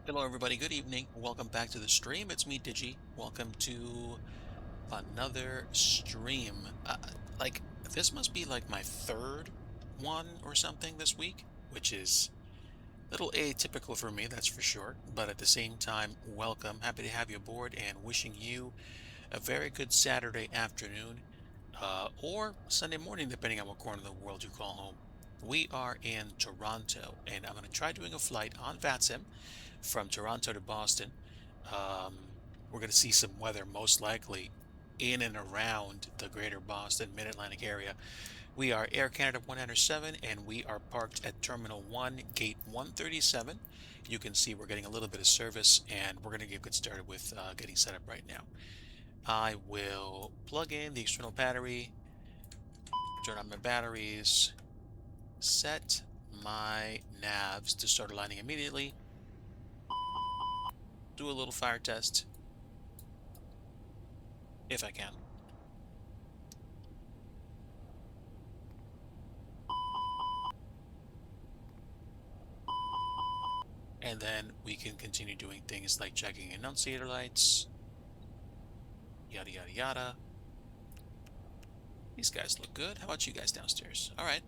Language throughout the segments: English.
Hello, everybody. Good evening. Welcome back to the stream. It's me, Digi. Welcome to another stream. This must be like my third one or something this week, which is a little atypical for me, that's for sure. But at the same time, welcome. Happy to have you aboard and wishing you a very good Saturday afternoon or Sunday morning, depending on what corner of the world you call home. We are in Toronto, and I'm going to try doing a flight on VATSIM from Toronto to Boston. We're going to see some weather, most likely in and around the greater Boston Mid-Atlantic area. We are Air Canada 107, and we are parked at Terminal 1, Gate 137. You can see we're getting a little bit of service, and we're going to get started with getting set up right now. I will plug in the external battery, turn on my batteries, set my navs to start aligning immediately, do a little fire test if I can. And then we can continue doing things like checking annunciator lights, yada, yada, yada. These guys look good. How about you guys downstairs? All right,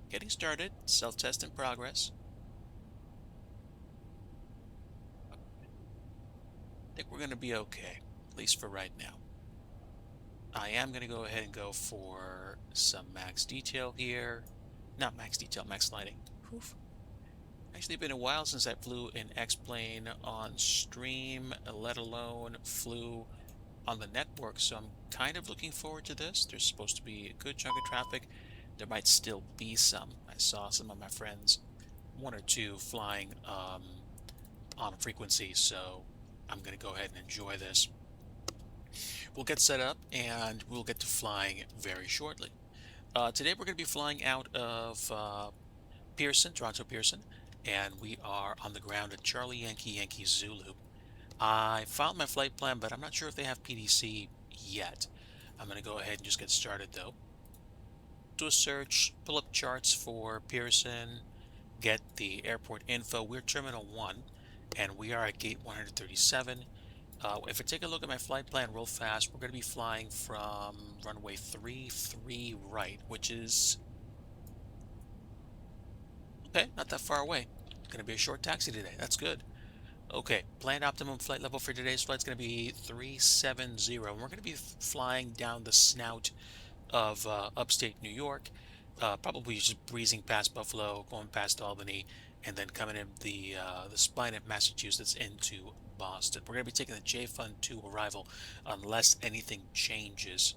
getting started. Self-test in progress. I think we're going to be okay, at least for right now. I am going to go ahead and go for some max detail here. Not max detail, max lighting. Oof. Actually, been a while since I flew an X-plane on stream, let alone flew on the network, so I'm kind of looking forward to this. There's supposed to be a good chunk of traffic. There might still be some. I saw some of my friends, one or two, flying on frequency, so I'm going to go ahead and enjoy this. We'll get set up and we'll get to flying very shortly. Today we're going to be flying out of Pearson, Toronto Pearson, and we are on the ground at Charlie Yankee Yankee Zulu. I filed my flight plan, but I'm not sure if they have PDC yet. I'm going to go ahead and just get started though. Do a search, pull up charts for Pearson, get the airport info. We're Terminal 1, and we are at gate 137. If I take a look at my flight plan real fast, we're going to be flying from runway 33 right, which is, okay, not that far away. Going to be a short taxi today. That's good. Okay, planned optimum flight level for today's flight is going to be 370. And we're going to be flying down the snout of upstate New York, probably just breezing past Buffalo, going past Albany, and then coming in the spine of Massachusetts into Boston. We're going to be taking the J Fund 2 arrival unless anything changes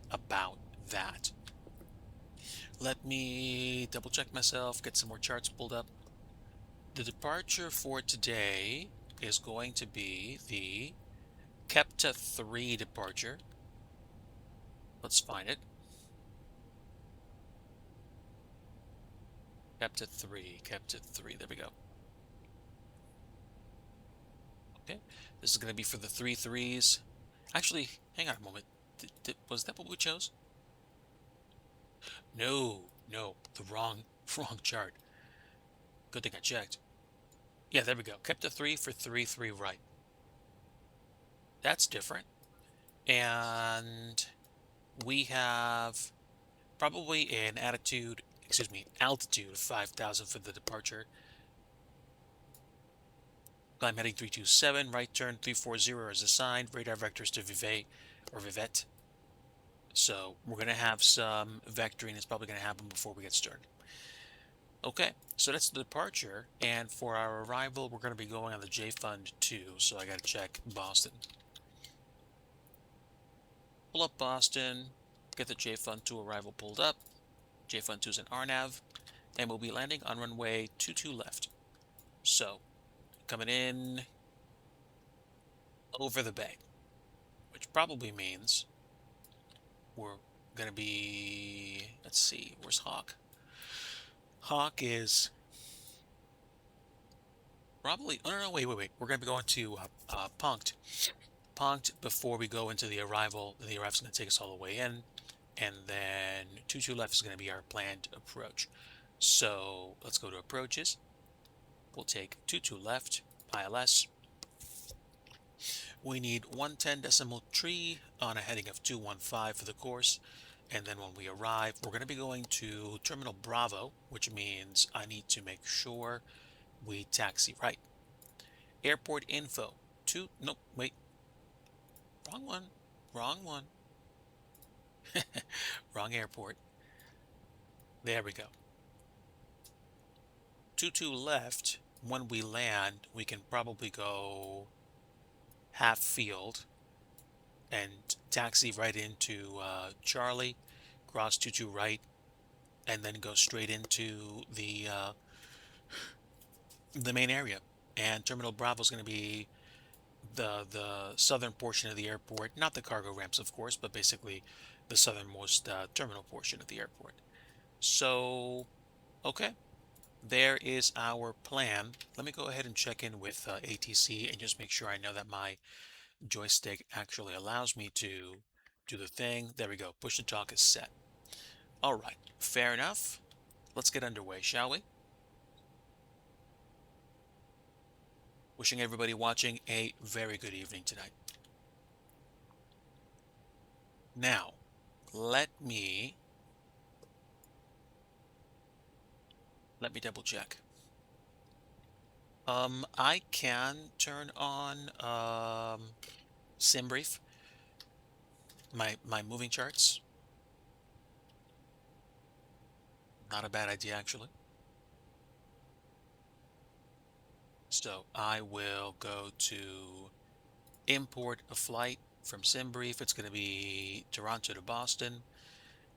about that. Let me double check myself, get some more charts pulled up. The departure for today is going to be the Kepta 3 departure. Let's find it. Kepta 3, Kepta 3, there we go. Okay, this is going to be for the 3-3s. Actually, hang on a moment. Was that what we chose? No, the wrong chart. Good thing I checked. Yeah, there we go. Kept a 3 for 3-3 right. That's different. And we have probably an altitude of 5,000 for the departure. Climb heading 327, right turn 340 is assigned, radar vectors to Vivet or Vivette. So we're going to have some vectoring that's probably going to happen before we get started. Okay, so that's the departure, and for our arrival, we're going to be going on the J Fund 2, so I got to check Boston. Pull up Boston, get the J Fund 2 arrival pulled up. J Fund 2 is an RNAV, and we'll be landing on runway 22 left. So, coming in over the bay, which probably means we're going to be, let's see, where's Hawk? Hawk is probably, oh no, wait. We're going to be going to Punked before we go into the arrival. The arrival's going to take us all the way in, and then 22 left is going to be our planned approach. So let's go to approaches. We'll take 22 left, ILS. We need 110.3 on a heading of 215 for the course. And then when we arrive, we're going to be going to Terminal Bravo, which means I need to make sure we taxi right. Airport info. Nope, wait. Wrong one. Wrong one. Wrong airport. There we go. 22 left. When we land, we can probably go half field and taxi right into Charlie, cross 22 right, and then go straight into the main area. And Terminal Bravo is going to be the southern portion of the airport, not the cargo ramps, of course, but basically the southernmost terminal portion of the airport. So, okay, there is our plan. Let me go ahead and check in with ATC and just make sure I know that my joystick actually allows me to do the thing. There we go. Push to talk is set. All right, fair enough. Let's get underway, shall we? Wishing everybody watching a very good evening tonight. Now, let me double check. I can turn on SimBrief, my moving charts. Not a bad idea, actually. So I will go to import a flight from SimBrief. It's going to be Toronto to Boston.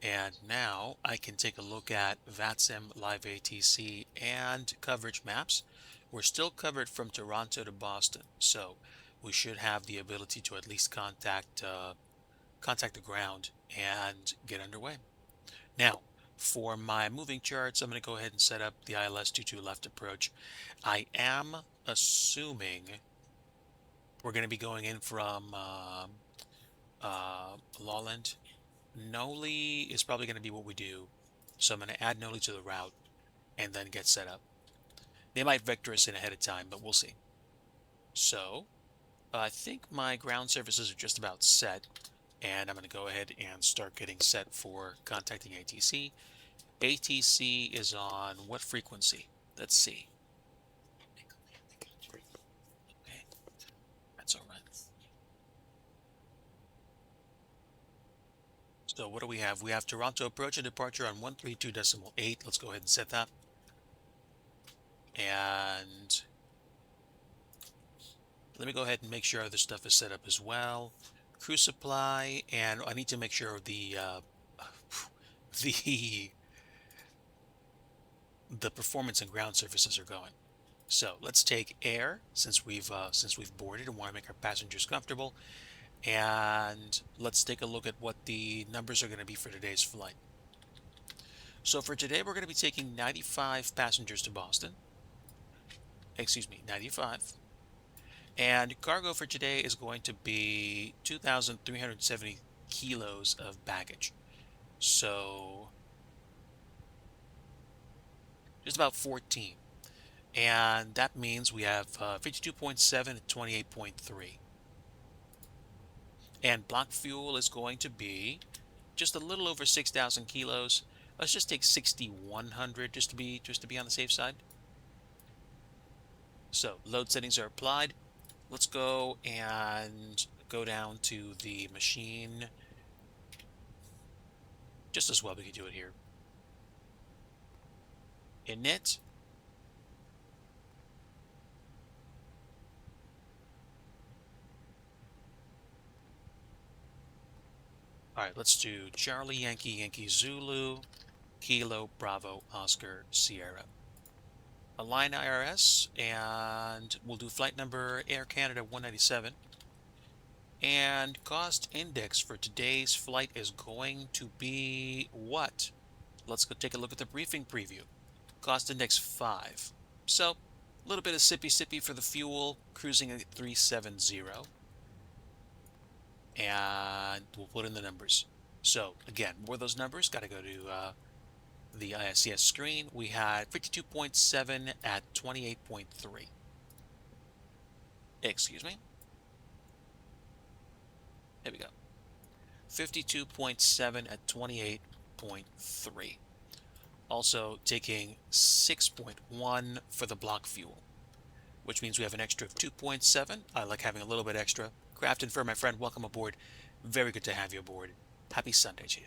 And now I can take a look at VATSIM Live ATC and coverage maps. We're still covered from Toronto to Boston, so we should have the ability to at least contact the ground and get underway. Now, for my moving charts, I'm going to go ahead and set up the ILS 22 left approach. I am assuming we're going to be going in from Lawland. Noli is probably going to be what we do. So I'm going to add Noli to the route and then get set up. They might vector us in ahead of time, but we'll see. So I think my ground services are just about set, and I'm going to go ahead and start getting set for contacting ATC. ATC is on what frequency? Let's see. Okay, that's all right. So what do we have? We have Toronto approach and departure on 132.8. Let's go ahead and set that. And let me go ahead and make sure other stuff is set up as well. Crew supply, and I need to make sure the the performance and ground surfaces are going. So let's take air since we've boarded and want to make our passengers comfortable, and let's take a look at what the numbers are going to be for today's flight. So for today, we're going to be taking 95 passengers to Boston. Excuse me, 95. And cargo for today is going to be 2,370 kilos of baggage. So just about 14. And that means we have 52.7 and 28.3. And block fuel is going to be just a little over 6,000 kilos. Let's just take 6,100 just to be on the safe side. So load settings are applied. Let's go and go down to the machine. Just as well we can do it here. Init. All right, let's do Charlie Yankee Yankee Zulu Kilo Bravo Oscar Sierra. Align IRS, and we'll do flight number Air Canada 197. And cost index for today's flight is going to be what? Let's go take a look at the briefing preview. Cost index 5. So, a little bit of sippy for the fuel, cruising at 370. And we'll put in the numbers. So, again, more of those numbers, got to go to the ISCS screen. We had 52.7 at 28.3. Excuse me. There we go. 52.7 at 28.3. Also taking 6.1 for the block fuel, which means we have an extra of 2.7. I like having a little bit extra. Craft and Fur, my friend, welcome aboard. Very good to have you aboard. Happy Sunday to you.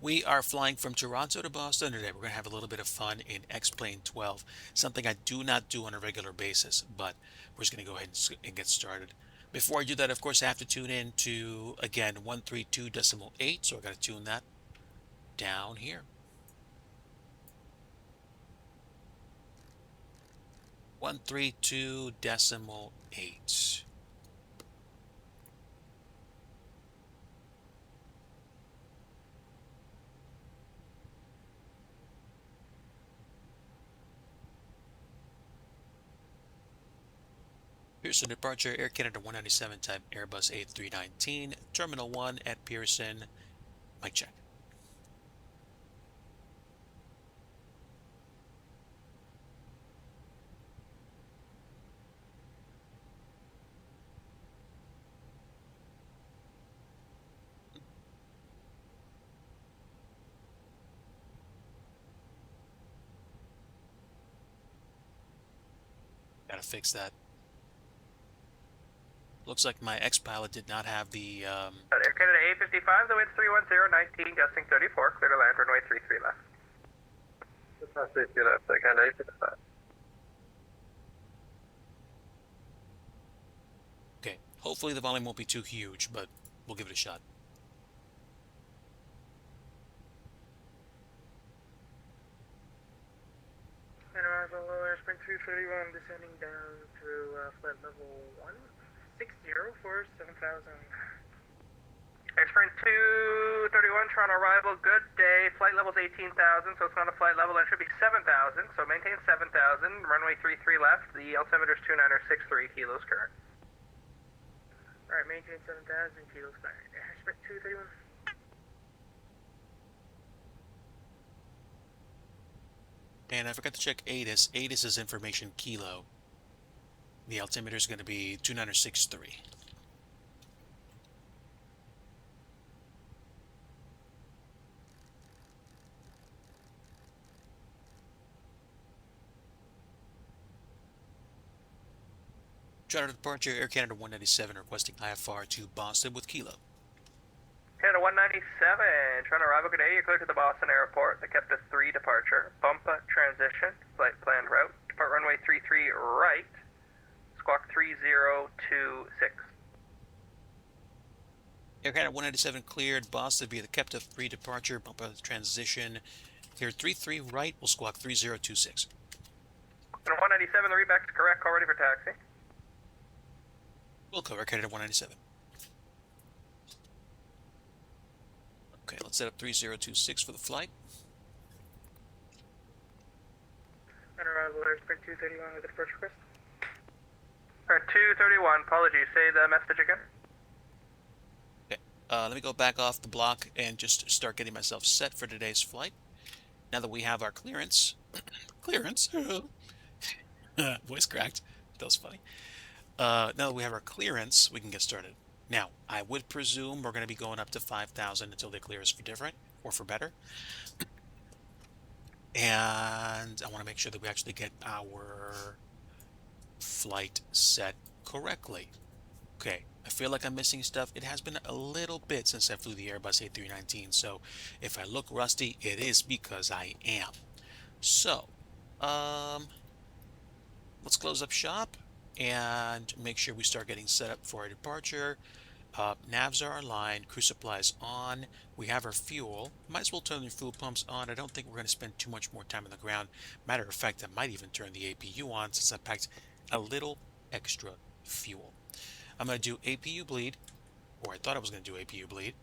We are flying from Toronto to Boston today. We're going to have a little bit of fun in X-Plane 12, something I do not do on a regular basis, but we're just going to go ahead and get started. Before I do that, of course, I have to tune in to, again, 132.8, so I got to tune that down here. 132.8. Pearson departure, Air Canada 197 type Airbus A319, Terminal 1 at Pearson. Mic check. Gotta fix that. Looks like my X-Pilot did not have the, Air Canada A55, the wind's 310, 19, gusting 34, clear to land, runway 33 left. That's safety left, Air Canada A55. Okay, hopefully the volume won't be too huge, but we'll give it a shot. And arrival lower, spring 231, descending down through flight level 160 for 7,000. Sprint 231, Toronto arrival, good day. Flight level's 18,000, so it's not a flight level, and it should be 7,000, so maintain 7,000. Runway 33 left, the altimeter's 2963 kilos current. Alright, maintain 7,000 kilos current. Sprint 231. And I forgot to check ATIS. ATIS is information kilo. The altimeter is going to be 2963. Charter departure, Air Canada 197 requesting IFR to Boston with kilo. Canada 197, Toronto arrival, good day. You're clear to the Boston airport. The kept a 3 departure. Bumpa transition, flight planned route. Depart runway 33 right. Squawk 3026. Air Canada 197 cleared Boston via the Kepta 3 departure. Bumpa transition. Cleared 33 right. We'll squawk 3026. And 197, the readback's correct. Call ready for taxi. We'll cover Canada 197. Okay, let's set up 3026 for the flight. And arrival there, Sprint 231 with the departure request. Alright, 231, apologies. Say the message again. Okay, let me go back off the block and just start getting myself set for today's flight. Now that we have our clearance, voice cracked. That was funny. Now that we have our clearance, we can get started. Now, I would presume we're going to be going up to 5,000 until they clear us for different or for better. And I want to make sure that we actually get our flight set correctly. Okay, I feel like I'm missing stuff. It has been a little bit since I flew the Airbus A319, so if I look rusty, it is because I am. So, let's close up shop and make sure we start getting set up for our departure. Navs are aligned, crew supplies on, we have our fuel. Might as well turn the fuel pumps on. I don't think we're going to spend too much more time on the ground. Matter of fact, I might even turn the APU on since I packed a little extra fuel. I'm going to do APU bleed, or I thought I was going to do APU bleed.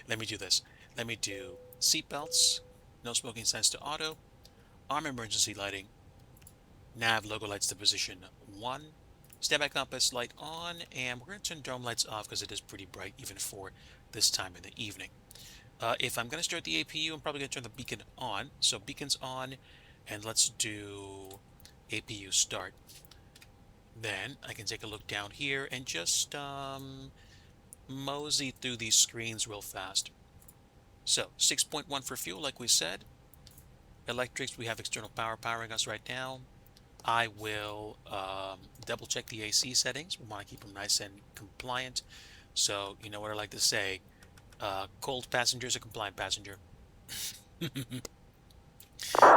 Let me do this. Let me do seatbelts, no smoking signs to auto, arm emergency lighting, nav logo lights to position 1, standby compass light on, and we're going to turn dome lights off because it is pretty bright even for this time in the evening. If I'm going to start the APU, I'm probably going to turn the beacon on. So beacon's on, and let's do APU start. Then I can take a look down here and just mosey through these screens real fast. So 6.1 for fuel, like we said. Electrics, we have external power powering us right now. I will double check the AC settings. We want to keep them nice and compliant. So you know what I like to say, cold passenger is a compliant passenger.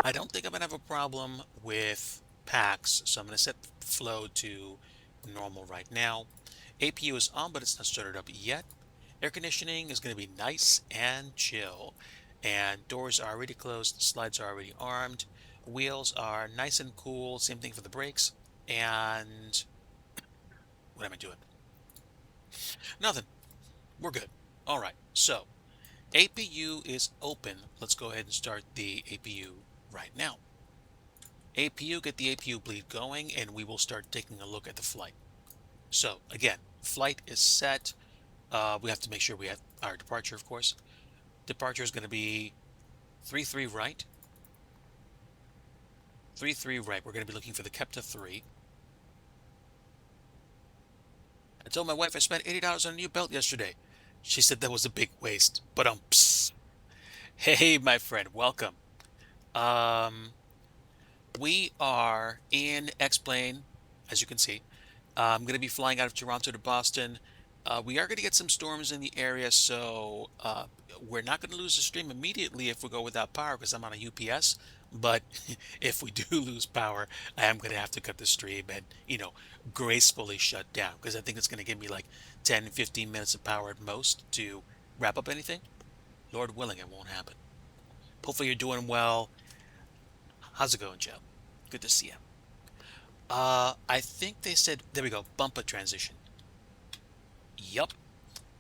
I don't think I'm going to have a problem with packs, so I'm going to set the flow to normal right now. APU is on, but it's not started up yet. Air conditioning is going to be nice and chill. And doors are already closed, slides are already armed. Wheels are nice and cool. Same thing for the brakes. And what am I doing? Nothing. We're good. All right. So APU is open. Let's go ahead and start the APU right now. APU, get the APU bleed going, and we will start taking a look at the flight. So again, flight is set. We have to make sure we have our departure, of course. Departure is going to be 3-3 right. 3-3 right. We're going to be looking for the Kepta 3. I told my wife I spent $80 on a new belt yesterday. She said that was a big waste. But psst. Hey, my friend, welcome. We are in X-Plane, as you can see. I'm going to be flying out of Toronto to Boston. We are going to get some storms in the area, so we're not going to lose the stream immediately if we go without power because I'm on a UPS. But if we do lose power, I am going to have to cut the stream and, gracefully shut down because I think it's going to give me like 10, 15 minutes of power at most to wrap up anything. Lord willing, it won't happen. Hopefully you're doing well. How's it going, Joe? Good to see you. I think they said, there we go, bumper transition. Yup.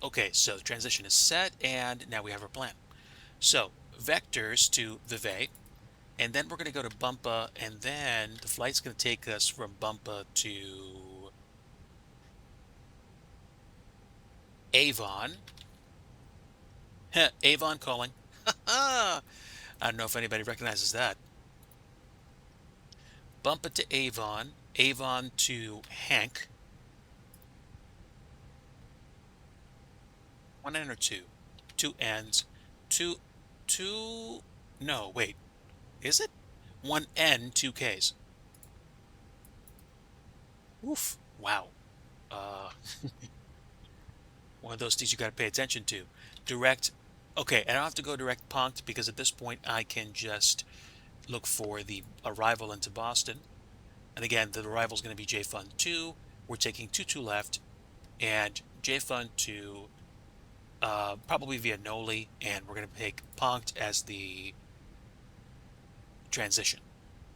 Okay, so the transition is set, and now we have our plan. So, vectors to Vevey, and then we're going to go to Bumpa, and then the flight's going to take us from Bumpa to Avon. Avon calling. I don't know if anybody recognizes that. Bumpa to Avon, Avon to Hank. One N or two? Two N's. No, wait. Is it? One N, two K's. Oof. Wow. Uh, One of those things you got to pay attention to. Direct. Okay, I don't have to go direct punked because at this point I can just look for the arrival into Boston. And again, the arrival is going to be JFun 2. We're taking 2 left, and JFun 2 probably via Noli, and we're going to take punked as the transition.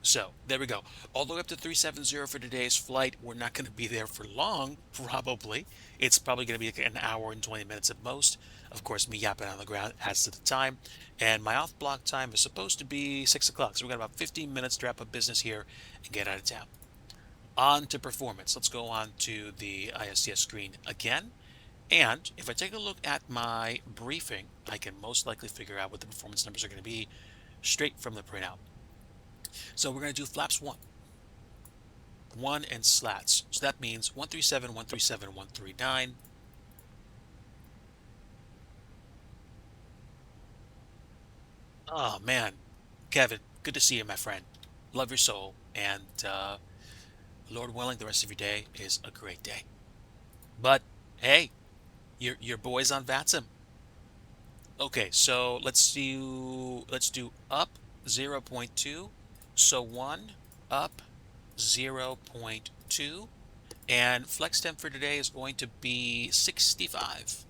So there we go. All the way up to 370 for today's flight. We're not going to be there for long, probably. It's probably going to be an hour and 20 minutes at most. Of course, me yapping on the ground adds to the time. And my off block time is supposed to be 6 o'clock. So we've got about 15 minutes to wrap up business here and get out of town. On to performance. Let's go on to the ISCS screen again. And if I take a look at my briefing, I can most likely figure out what the performance numbers are going to be straight from the printout. So we're going to do flaps 1 and slats. So that means 137, 137, 139. Oh, man. Kevin, good to see you, my friend. Love your soul. And Lord willing, the rest of your day is a great day. But, hey, your boy's on VATSIM. Okay, so let's do up 0.2. So 1 up 0.2. And flex temp for today is going to be 65.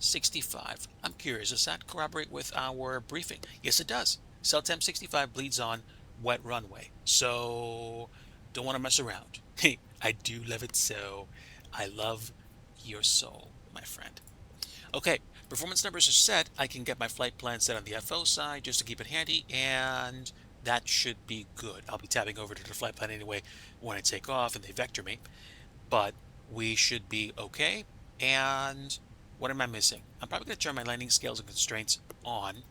65. I'm curious, does that corroborate with our briefing? Yes, it does. Cell temp 65 bleeds on wet runway. So don't want to mess around. Hey, I do love it so. I love your soul, my friend. Okay, performance numbers are set. I can get my flight plan set on the FO side just to keep it handy, and that should be good. I'll be tabbing over to the flight plan anyway when I take off and they vector me, but we should be okay. And what am I missing? I'm probably going to turn my landing scales and constraints on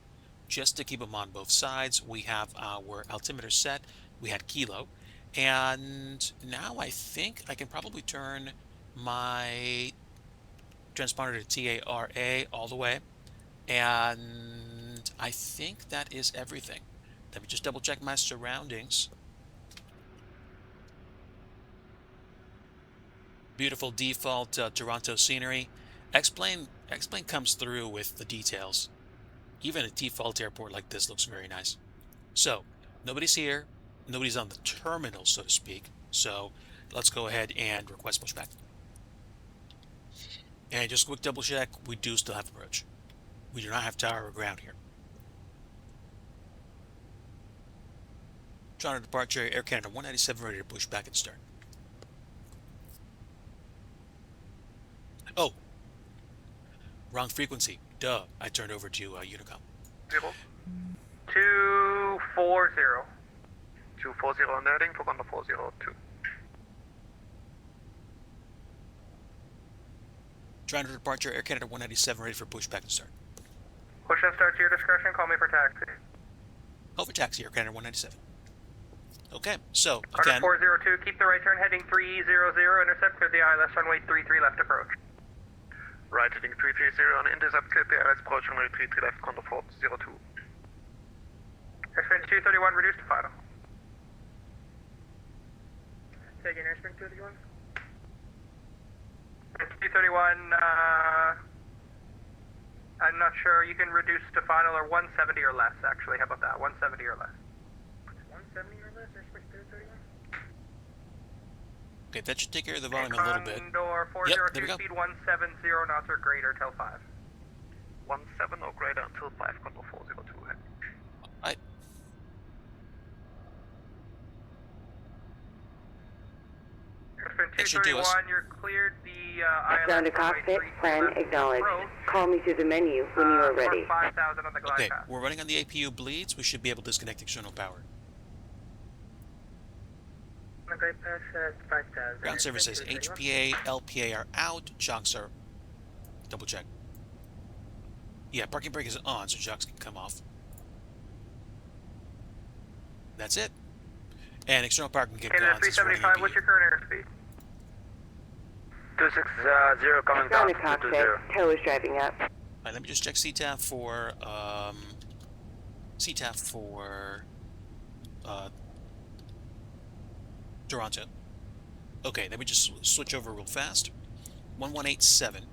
just to keep them on both sides. We have our altimeter set. We had kilo. And now I think I can probably turn my transponder to TARA all the way. And I think that is everything. Let me just double check my surroundings. Beautiful default Toronto scenery. X-Plane comes through with the details. Even a default airport like this looks very nice. So, nobody's here. Nobody's on the terminal, so to speak. So, let's go ahead and request pushback. And just a quick double check, we do still have approach. We do not have tower or ground here. Toronto departure, Air Canada 197 ready to push back and start. Oh, wrong frequency. Duh, I turned over to Unicom. 240. 240 on heading for Condor 402. Toronto departure, Air Canada 197 ready for pushback and start. Push and start to your discretion. Call me for taxi. Over taxi, Air Canada 197. Okay, so Condor again, 402, keep the right turn heading 300, intercept clear the ILS runway 33 left approach. Right heading 330 on intercept clear the ILS approach runway 33 left Condor 402. Airspring 231 reduced to final. Say again, Airspring 231. 231, I'm not sure. You can reduce to final or 170 or less, actually. How about that? 170 or less. 170 or less, Airspring 231? okay, that should take care of the volume a little bit. Condor Yep, there 402, we go. speed 170 knots or greater till 5. 17 or greater until 5 Condor 402 heading. Airspring That should do us. 231, you're cleared the ILS. Down to cockpit, plan acknowledged. Call me through the menu when you are ready. 5,000 on the glide Okay, path. we're running on the APU bleeds. We should be able to disconnect external power. On the glide path at 5,000. Ground services, HPA, LPA are out. Jocks are... Double check. Yeah, parking brake is on, so jocks can come off. That's it. And external power can get Canada gone since we're running 375, APU. what's your current airspeed? 260 coming Down down to cockpit, tow is driving up. All right, let me just check CTAF for Toronto. Okay, let me just switch over real fast. 1187.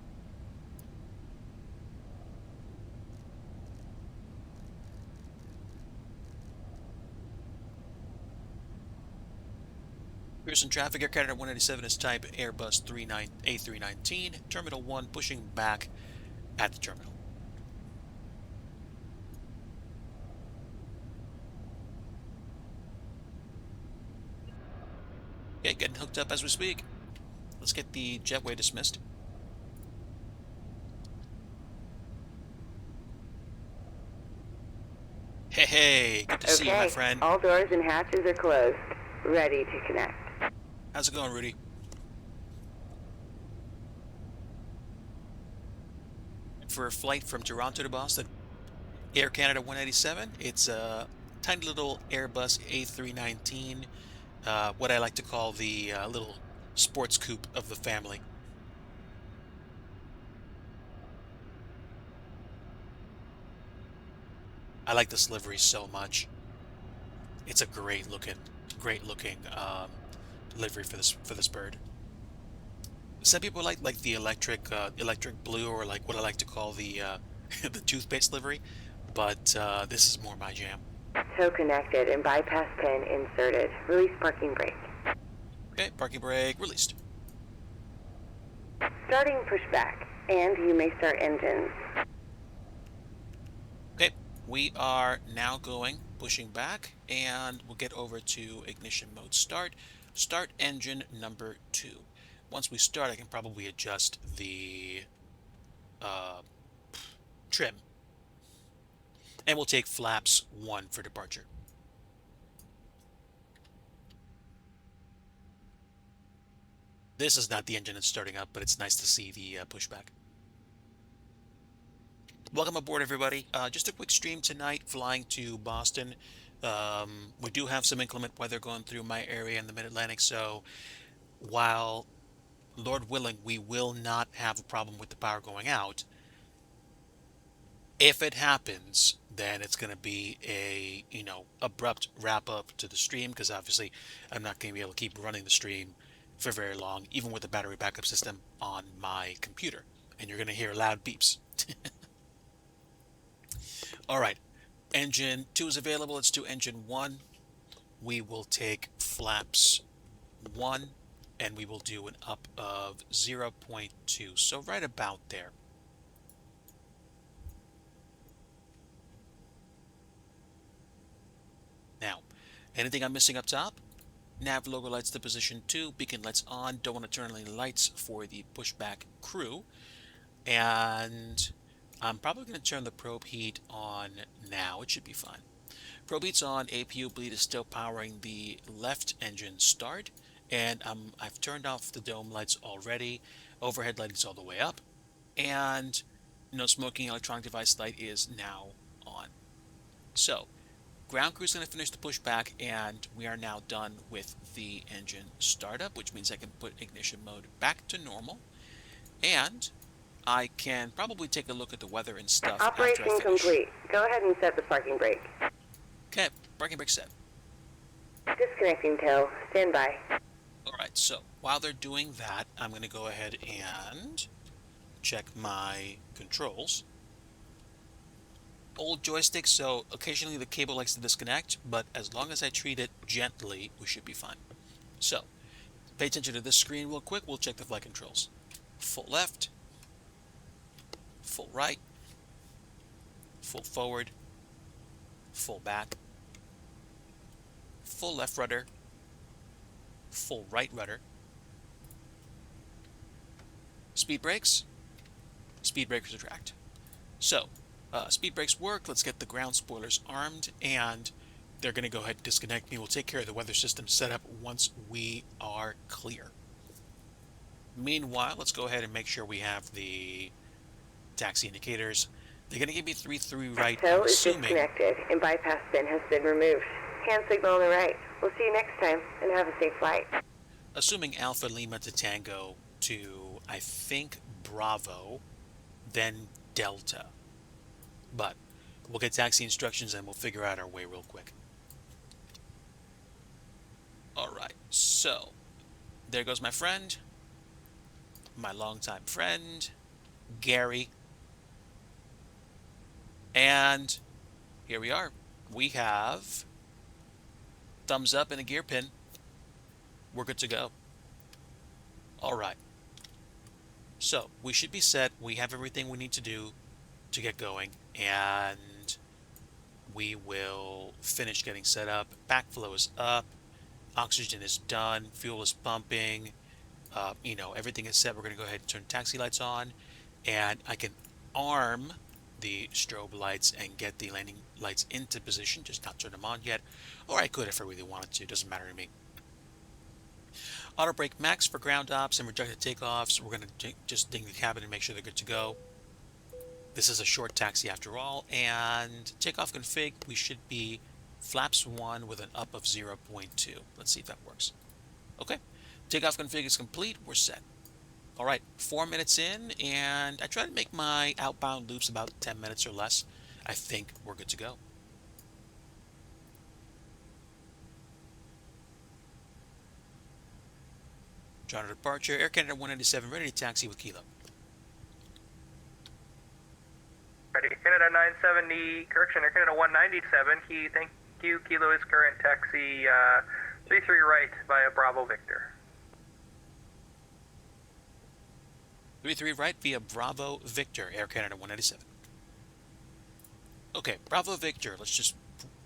Pearson traffic, Air Canada 197 is type Airbus A319, Terminal 1 pushing back at the terminal. Okay, getting hooked up as we speak. Let's get the jetway dismissed. Hey, hey, good to see you, my friend. All doors and hatches are closed. Ready to connect. How's it going, Rudy? For a flight from Toronto to Boston, Air Canada 187. It's a tiny little Airbus A319, what I like to call the little sports coupe of the family. I like this livery so much. It's a great looking livery for this bird. Some people like the electric blue, or like what I like to call the the toothpaste livery, but this is more my jam. Tow connected and bypass pin inserted. Release parking brake. Okay, parking brake released. Starting pushback, and you may start engines. Okay, we are now pushing back, and we'll get over to ignition mode start. Start engine number 2. Once we start, I can probably adjust the trim. And we'll take flaps 1 for departure. This is not the engine that's starting up, but it's nice to see the pushback. Welcome aboard, everybody. Just a quick stream tonight, flying to Boston. We do have some inclement weather going through my area in the Mid-Atlantic, so while, Lord willing, we will not have a problem with the power going out, if it happens, then it's going to be a, abrupt wrap up to the stream, because obviously I'm not going to be able to keep running the stream for very long, even with the battery backup system on my computer. And you're going to hear loud beeps. All right. Engine 2 is available. Let's do engine 1. We will take flaps 1, and we will do an up of 0.2. So right about there. Now, anything I'm missing up top? Nav logo lights to position 2, beacon lights on. Don't want to turn any lights for the pushback crew. And I'm probably going to turn the probe heat on now. It should be fine. Probe heat's on. APU bleed is still powering the left engine start. And I've turned off the dome lights already. Overhead lighting's all the way up. And no smoking electronic device light is now on. So, ground crew's going to finish the pushback, and we are now done with the engine startup, which means I can put ignition mode back to normal. And I can probably take a look at the weather and stuff Operation after I finish. complete. Go ahead and set the parking brake. Okay, parking brake set. Disconnecting tow. Stand by. Alright, so while they're doing that, I'm going to go ahead and check my controls. Old joystick, so occasionally the cable likes to disconnect, but as long as I treat it gently, we should be fine. So, pay attention to this screen real quick. We'll check the flight controls. Full left, full right, full forward, full back, full left rudder, full right rudder, speed brakes retract. So, speed brakes work. Let's get the ground spoilers armed, and they're going to go ahead and disconnect me. We'll take care of the weather system setup once we are clear. Meanwhile, let's go ahead and make sure we have the taxi indicators. They're going to give me 3-3 right. Tow is disconnected and bypass pin has been removed. Hand signal on the right. We'll see you next time, and have a safe flight. Assuming Alpha Lima to Tango to, I think, Bravo, then Delta. But we'll get taxi instructions and we'll figure out our way real quick. Alright, so there goes my friend, my longtime friend, Gary. And here we are. We have thumbs up and a gear pin. We're good to go. Alright. So, we should be set. We have everything we need to do to get going. And we will finish getting set up. Backflow is up. Oxygen is done. Fuel is pumping. Everything is set. We're going to go ahead and turn taxi lights on. And I can arm the strobe lights and get the landing lights into position. Just not turn them on yet. Or I could if I really wanted to. Doesn't matter to me. Auto brake max for ground ops and rejected takeoffs. We're going to just ding the cabin and make sure they're good to go. This is a short taxi after all. And takeoff config, we should be flaps 1 with an up of 0.2. Let's see if that works. Okay. Takeoff config is complete. We're set. Alright, 4 minutes in, and I try to make my outbound loops about 10 minutes or less. I think we're good to go. Charter departure, Air Canada 197, ready to taxi with Kilo. Ready, Canada 970, correction, Air Canada 197, thank you, Kilo is current taxi 33 right via Bravo Victor. 33 right via Bravo Victor, Air Canada 197. Okay, Bravo Victor, let's just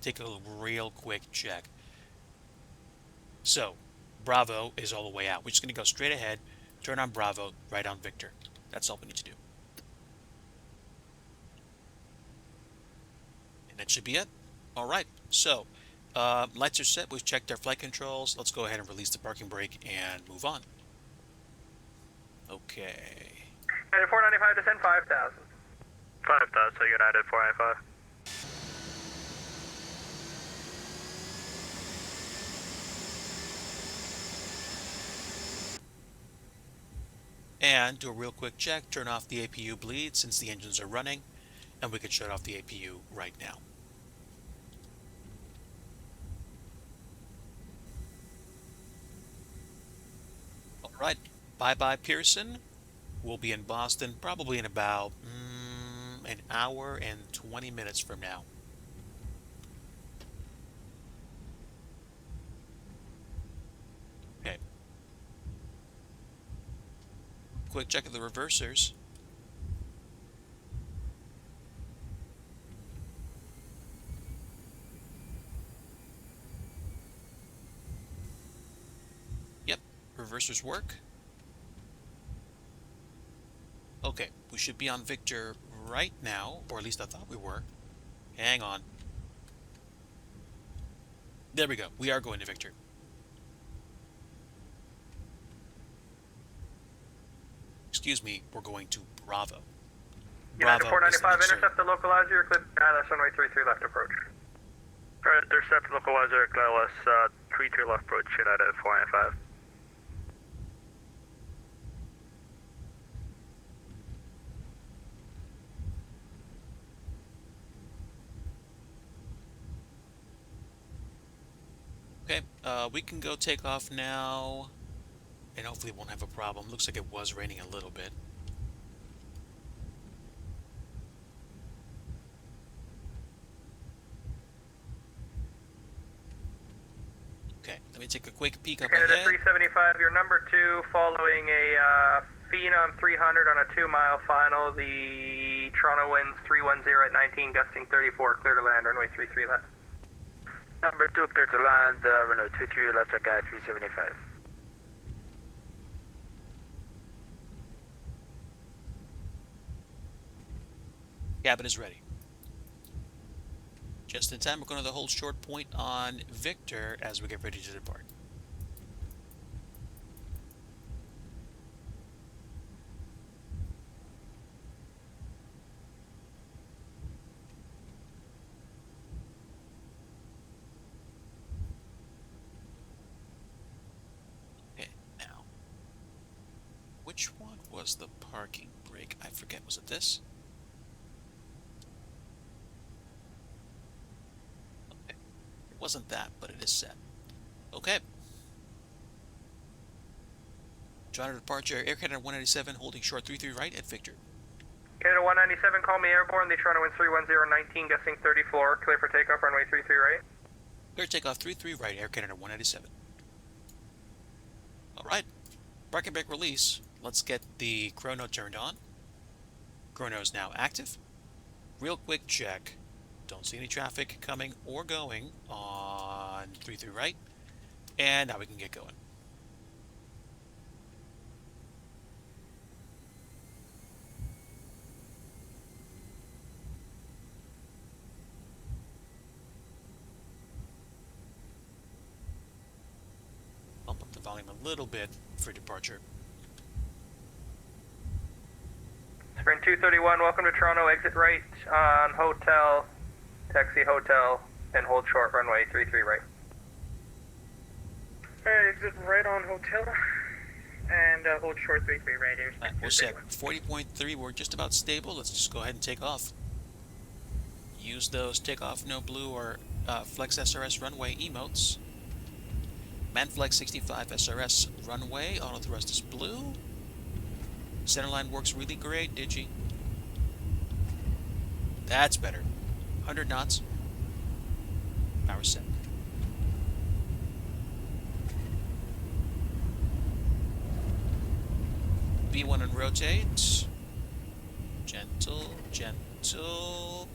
take a real quick check. So, Bravo is all the way out. We're just going to go straight ahead, turn on Bravo, right on Victor. That's all we need to do. And that should be it. Alright, so, lights are set. We've checked our flight controls. Let's go ahead and release the parking brake and move on. Okay. United 495, descend 5,000. 5,000, United 495. And do a real quick check, turn off the APU bleed since the engines are running, and we can shut off the APU right now. All right, bye-bye Pearson. We'll be in Boston probably in about an hour and 20 minutes from now. Okay. Quick check of the reversers. Yep, reversers work. Okay, we should be on Victor right now, or at least I thought we were. Hang on. There we go. We are going to Victor. Excuse me, we're going to Bravo. United Bravo is the 495, next intercept the localizer, clear ILS runway 33 left approach. Alright, intercept localizer, ILS 33 left approach, United 495. Okay, we can go take off now, and hopefully won't have a problem. Looks like it was raining a little bit. Okay, let me take a quick peek up Canada ahead. 375, your number 2 following a Phenom 300 on a 2-mile final. The Toronto winds 310 at 19, gusting 34, clear to land, runway 33 left. Number 2, clear to land, runway 23 left, guy 375. Cabin is ready. Just in time, we're going to hold short point on Victor as we get ready to depart. Okay, now, which one was the parking brake? I forget, was it this? Wasn't that, but it is set. Okay. Toronto departure, Air Canada 187, holding short 33 right at Victor. Canada 197, call me airborne. The Toronto winds 310, 19, gusting 34, clear for takeoff, runway 33 right. Clear takeoff 33 right, Air Canada 197. Alright. Parking brake release. Let's get the chrono turned on. Chrono is now active. Real quick check. Don't see any traffic coming or going on 33 right. And now we can get going. Bump up the volume a little bit for departure. Sprint 231, welcome to Toronto, exit right on hotel, taxi hotel, and hold short, runway 33 right. Alright, exit right on hotel, and hold short 33 right here. We're set. 40.3, we're just about stable. Let's just go ahead and take off. Use those takeoff no blue or flex SRS runway emotes. Manflex 65 SRS runway, auto thrust is blue. Centerline works really great, DIGI. That's better. 100 knots. Power set. V1 and rotate. Gentle, gentle.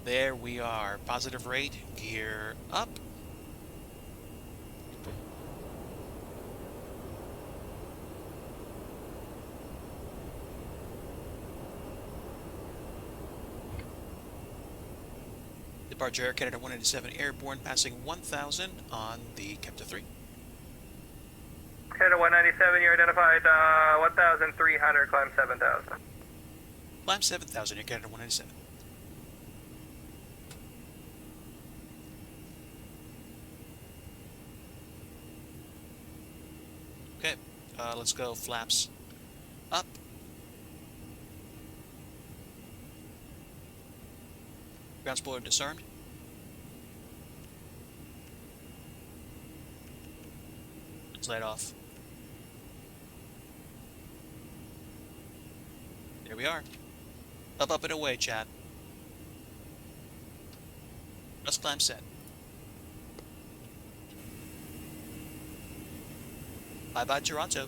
There we are. Positive rate. Gear up. Departure Air Canada 187 airborne, passing 1,000 on the Kepta 3. Canada 197, you're identified 1,300, climb 7,000. Climb 7,000, Air Canada 197. Let's go flaps up. Ground spoiler disarmed. Let's light off. There we are. Up, up, and away, chat. Just climb set. Bye-bye, Toronto.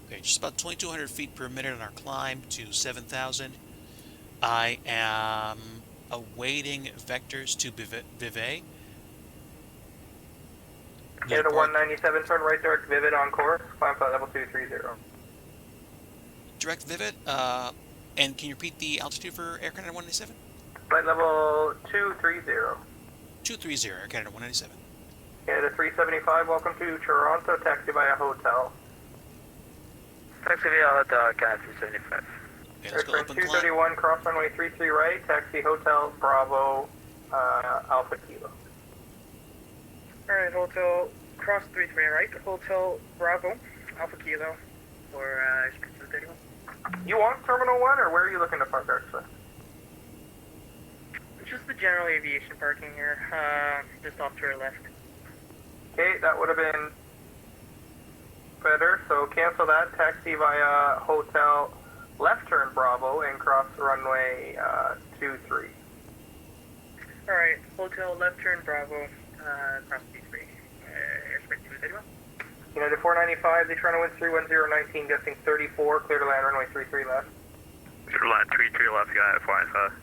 Okay, just about 2,200 feet per minute on our climb to 7,000. I am awaiting vectors to Vivet. Canada 197, turn right direct Vivid on course, climb flight level 230. Direct Vivid, and can you repeat the altitude for Air Canada 197? Flight level 230. 230, Air Canada 197. Canada 375, welcome to Toronto, taxi via hotel. Taxi via hotel, Canada 375. Okay, let's go up and climb. 231, cross runway 33 right, taxi hotel Bravo Alpha Kilo. Alright, hotel, cross 33 right, hotel Bravo, Alpha Kilo, for airspeed 231. You want Terminal 1, or where are you looking to park, actually? Just the general aviation parking here, just off to our left. Okay, that would have been better, so cancel that, taxi via hotel left turn Bravo and cross runway 23. Alright, hotel left turn Bravo, cross B3, airspeed 231. United 495, the Toronto wind 31019, gusting 34, clear to land runway 33 left. Clear line 33 left, United 495.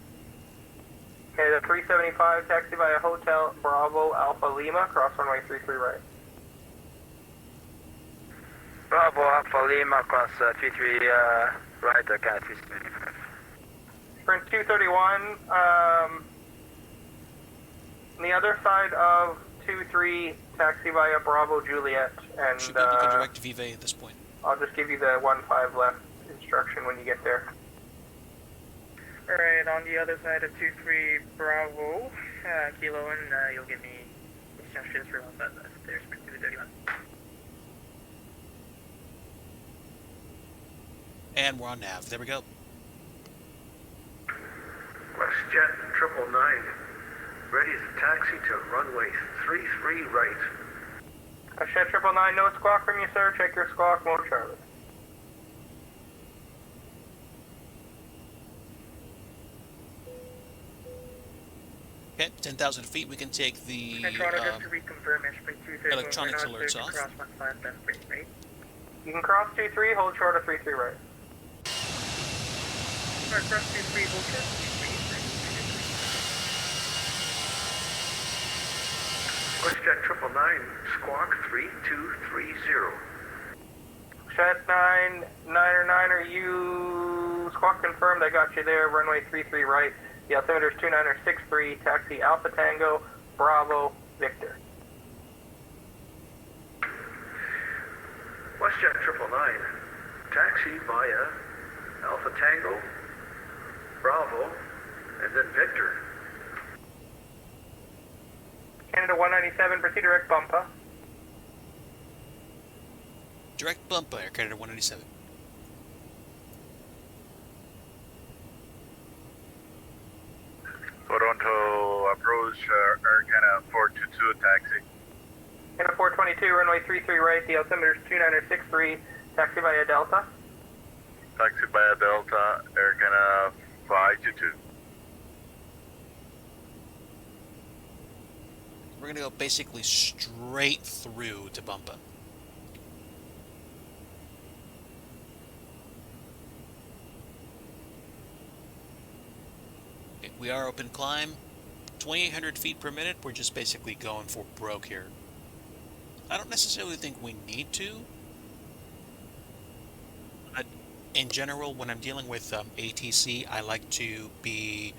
Okay, the 375, taxi via hotel Bravo Alpha Lima, cross runway 33 right. Bravo Alpha Lima, cross 33 right, Canada 375. Sprint 231, on the other side of 23, taxi via Bravo Juliet, and Should be you can direct Vivet at this point. I'll just give you the 15 left instruction when you get there. Alright, on the other side of 23 Bravo, Kilo, and you'll give me instructions for 15 left, airspeed 231. And we're on nav. There we go. WestJet 999, ready as a taxi to runway 33 right. Shed 999, no squawk from you, sir. Check your squawk, Motor Charlie. Okay, 10,000 feet. We can take the And Toronto, just to reconfirm, airspeed 231, electronics we're not alerts clear to off. cross 15 left, right? You can cross 23, hold short of 33 right. Alright, cross 23, hold short, 23 right. WestJet 999, squawk 3230. Shed 999, are you squawk confirmed? I got you there. Runway 33 right. The altimeter is 2963. Taxi Alpha Tango Bravo Victor. WestJet 999, taxi via Alpha Tango, Bravo, and then Victor. Canada 197, proceed direct bumper. direct bump by Air Canada 197. Toronto approach, Air Canada 422 taxi. Canada 422, runway 33 right. The altimeter is 2963. Taxi via Delta. Taxi via Delta, Air Canada 522. We're gonna go basically straight through to Bumpa. Okay, we are open climb. 2,800 feet per minute. We're just basically going for broke here. I don't necessarily think we need to. But in general, when I'm dealing with ATC, I like to be,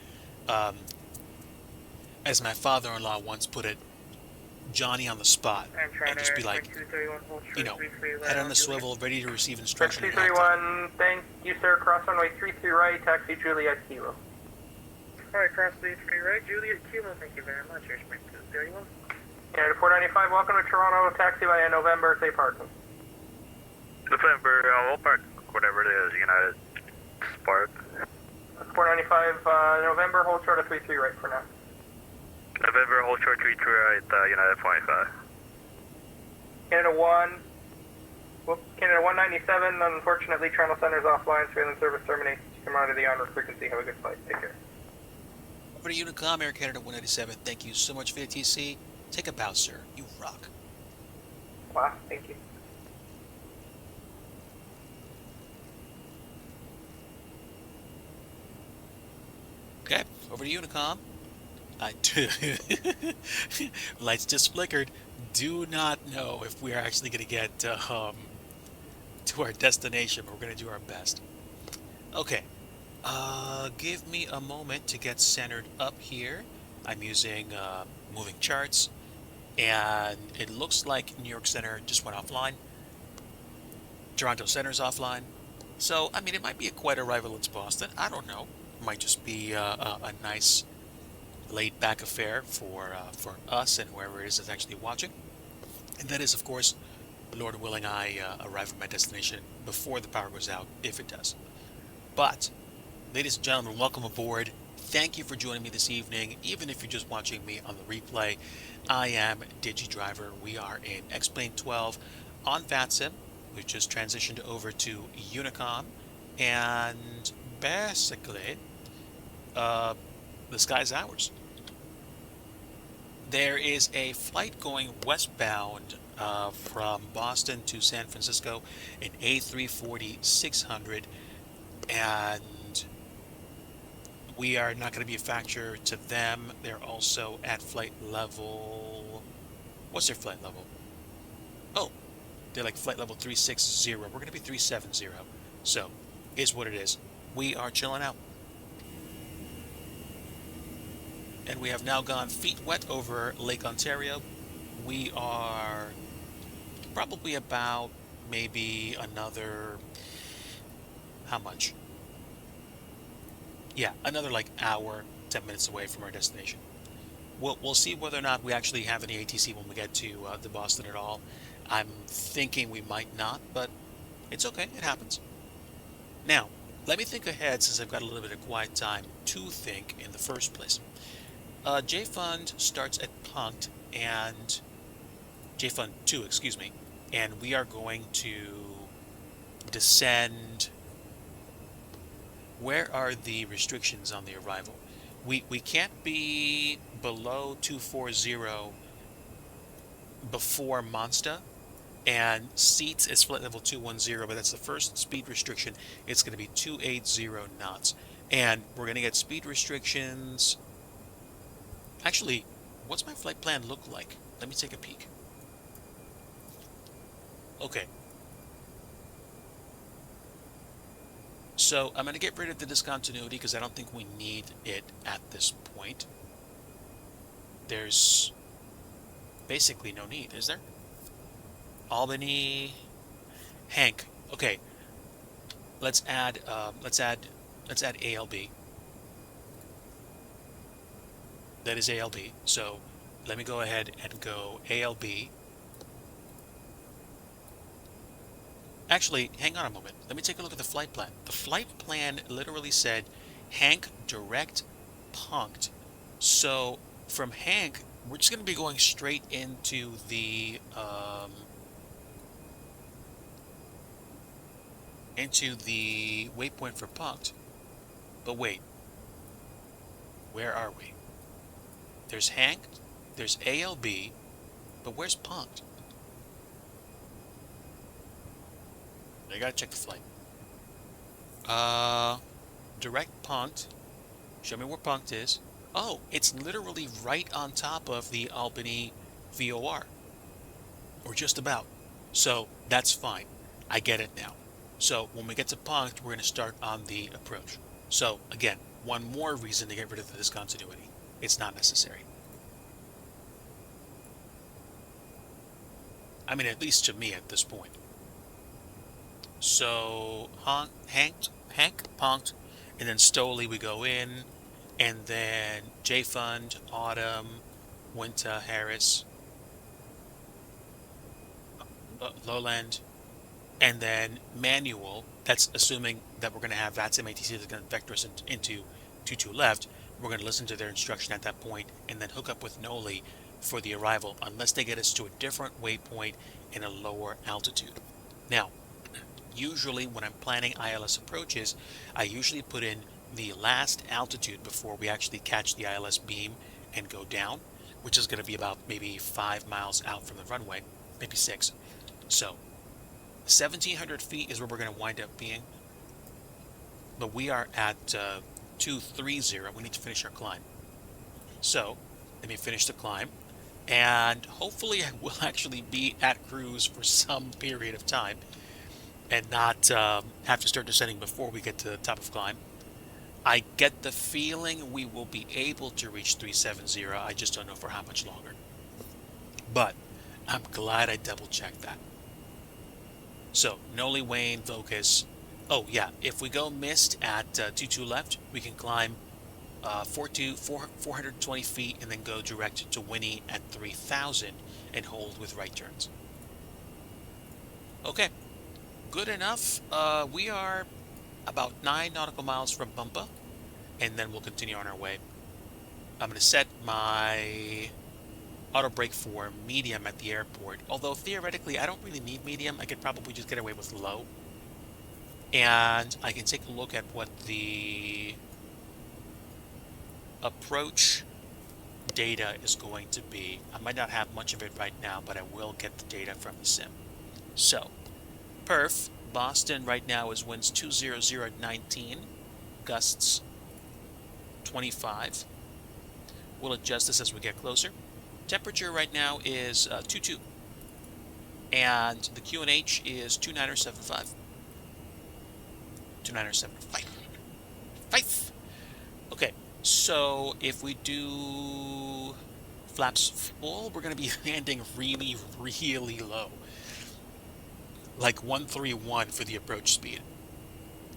as my father-in-law once put it, Johnny on the spot I'm trying and just be to like, 231, hold short, you know, 33 head left, on the swivel, ready to receive instruction. French at halftime. 231, thank you, sir. Cross runway 33 right, taxi Juliet Kilo. Alright, cross 33 right, Juliet Kilo, thank you very much. Here's Sprint 231. United 495, welcome to Toronto, taxi via November, say parking. November, we'll park whatever it is, United Spark. 495, November, hold short of 33 right for now. November, hold short 33 right, United 25. Canada 1, Canada 197, unfortunately, Toronto Center's offline, surveillance service terminates. You can monitor the on-route frequency, have a good flight, take care. Over to Unicom, Air Canada 197. Thank you so much for the TC. Take a bow, sir. You rock. Wow, thank you. Okay, over to Unicom. Lights just flickered. Do not know if we are actually going to get to our destination, but we're going to do our best. Okay, give me a moment to get centered up here. I'm using moving charts, and it looks like New York Center just went offline. Toronto Center's offline. So, I mean, it might be a quiet arrival into Boston. I don't know. It might just be a nice laid-back affair for us and whoever it is that's actually watching. And that is, of course, Lord willing, I arrive at my destination before the power goes out, if it does. But, ladies and gentlemen, welcome aboard. Thank you for joining me this evening, even if you're just watching me on the replay. I am Digi Driver. We are in X-Plane 12 on VATSIM. We've just transitioned over to Unicom, and basically, the sky's ours. There is a flight going westbound from Boston to San Francisco, an A340-600, and we are not going to be a factor to them. They're also at flight level... What's their flight level? Oh, they're like flight level 360. We're going to be 370. So, is what it is. We are chilling out. And we have now gone feet wet over Lake Ontario. We are probably about maybe another... How much? Yeah, another like hour, 10 minutes away from our destination. We'll see whether or not we actually have any ATC when we get to Boston at all. I'm thinking we might not, but it's okay. It happens. Now, let me think ahead since I've got a little bit of quiet time to think in the first place. J-Fund starts at Punkt, and J-Fund 2, excuse me, and we are going to descend. Where are the restrictions on the arrival? We can't be below 240 before Monsta, and seats is flight level 210, but that's the first speed restriction. It's going to be 280 knots, and we're going to get speed restrictions. Actually, what's my flight plan look like? Let me take a peek. Okay. So I'm going to get rid of the discontinuity because I don't think we need it at this point. There's basically no need, is there? Albany, Hank. Okay. Let's add ALB. That is ALB. So let me go ahead and go ALB. Actually, hang on a moment. Let me take a look at the flight plan. The flight plan literally said Hank direct Punkt. So from Hank, we're just going to be going straight into the waypoint for Punkt. But wait, where are we? There's Hank, there's ALB, but where's Punkt? I gotta check the flight. Direct Punkt. Show me where Punkt is. Oh, it's literally right on top of the Albany VOR. Or just about. So, that's fine. I get it now. So, when we get to Punkt, we're going to start on the approach. So, again, one more reason to get rid of the discontinuity. It's not necessary. I mean, at least to me at this point. So Hank punked, and then Stoli we go in, and then J Fund, Autumn, Winter, Harris, Lowland, and then Manual. That's assuming that we're going to have VATSIM ATC that's going to vector us into 2-2 left. We're going to listen to their instruction at that point, and then hook up with Noli for the arrival, unless they get us to a different waypoint in a lower altitude. Now, usually when I'm planning ILS approaches, I usually put in the last altitude before we actually catch the ILS beam and go down, which is going to be about maybe 5 miles out from the runway, maybe 6. So 1,700 feet is where we're going to wind up being, but we are at 230. We need to finish our climb. So let me finish the climb, and hopefully I will actually be at cruise for some period of time and not have to start descending before we get to the top of climb. I get the feeling we will be able to reach 370. I just don't know for how much longer. But I'm glad I double checked that. So Noli, Wayne, Vocus. Oh yeah, if we go missed at 2-2 left, we can climb 420 feet and then go direct to Winnie at 3,000 and hold with right turns. Okay. Good enough. We are about 9 nautical miles from Bumpa, and then we'll continue on our way. I'm going to set my auto brake for medium at the airport, although theoretically I don't really need medium. I could probably just get away with low. And I can take a look at what the approach data is going to be. I might not have much of it right now, but I will get the data from the sim. So, Perf, Boston right now is winds 200 at 19, gusts 25. We'll adjust this as we get closer. Temperature right now is 22, and the QNH is 2975. 2975. Okay, so if we do flaps full, we're going to be landing really, really low. Like 131 for the approach speed.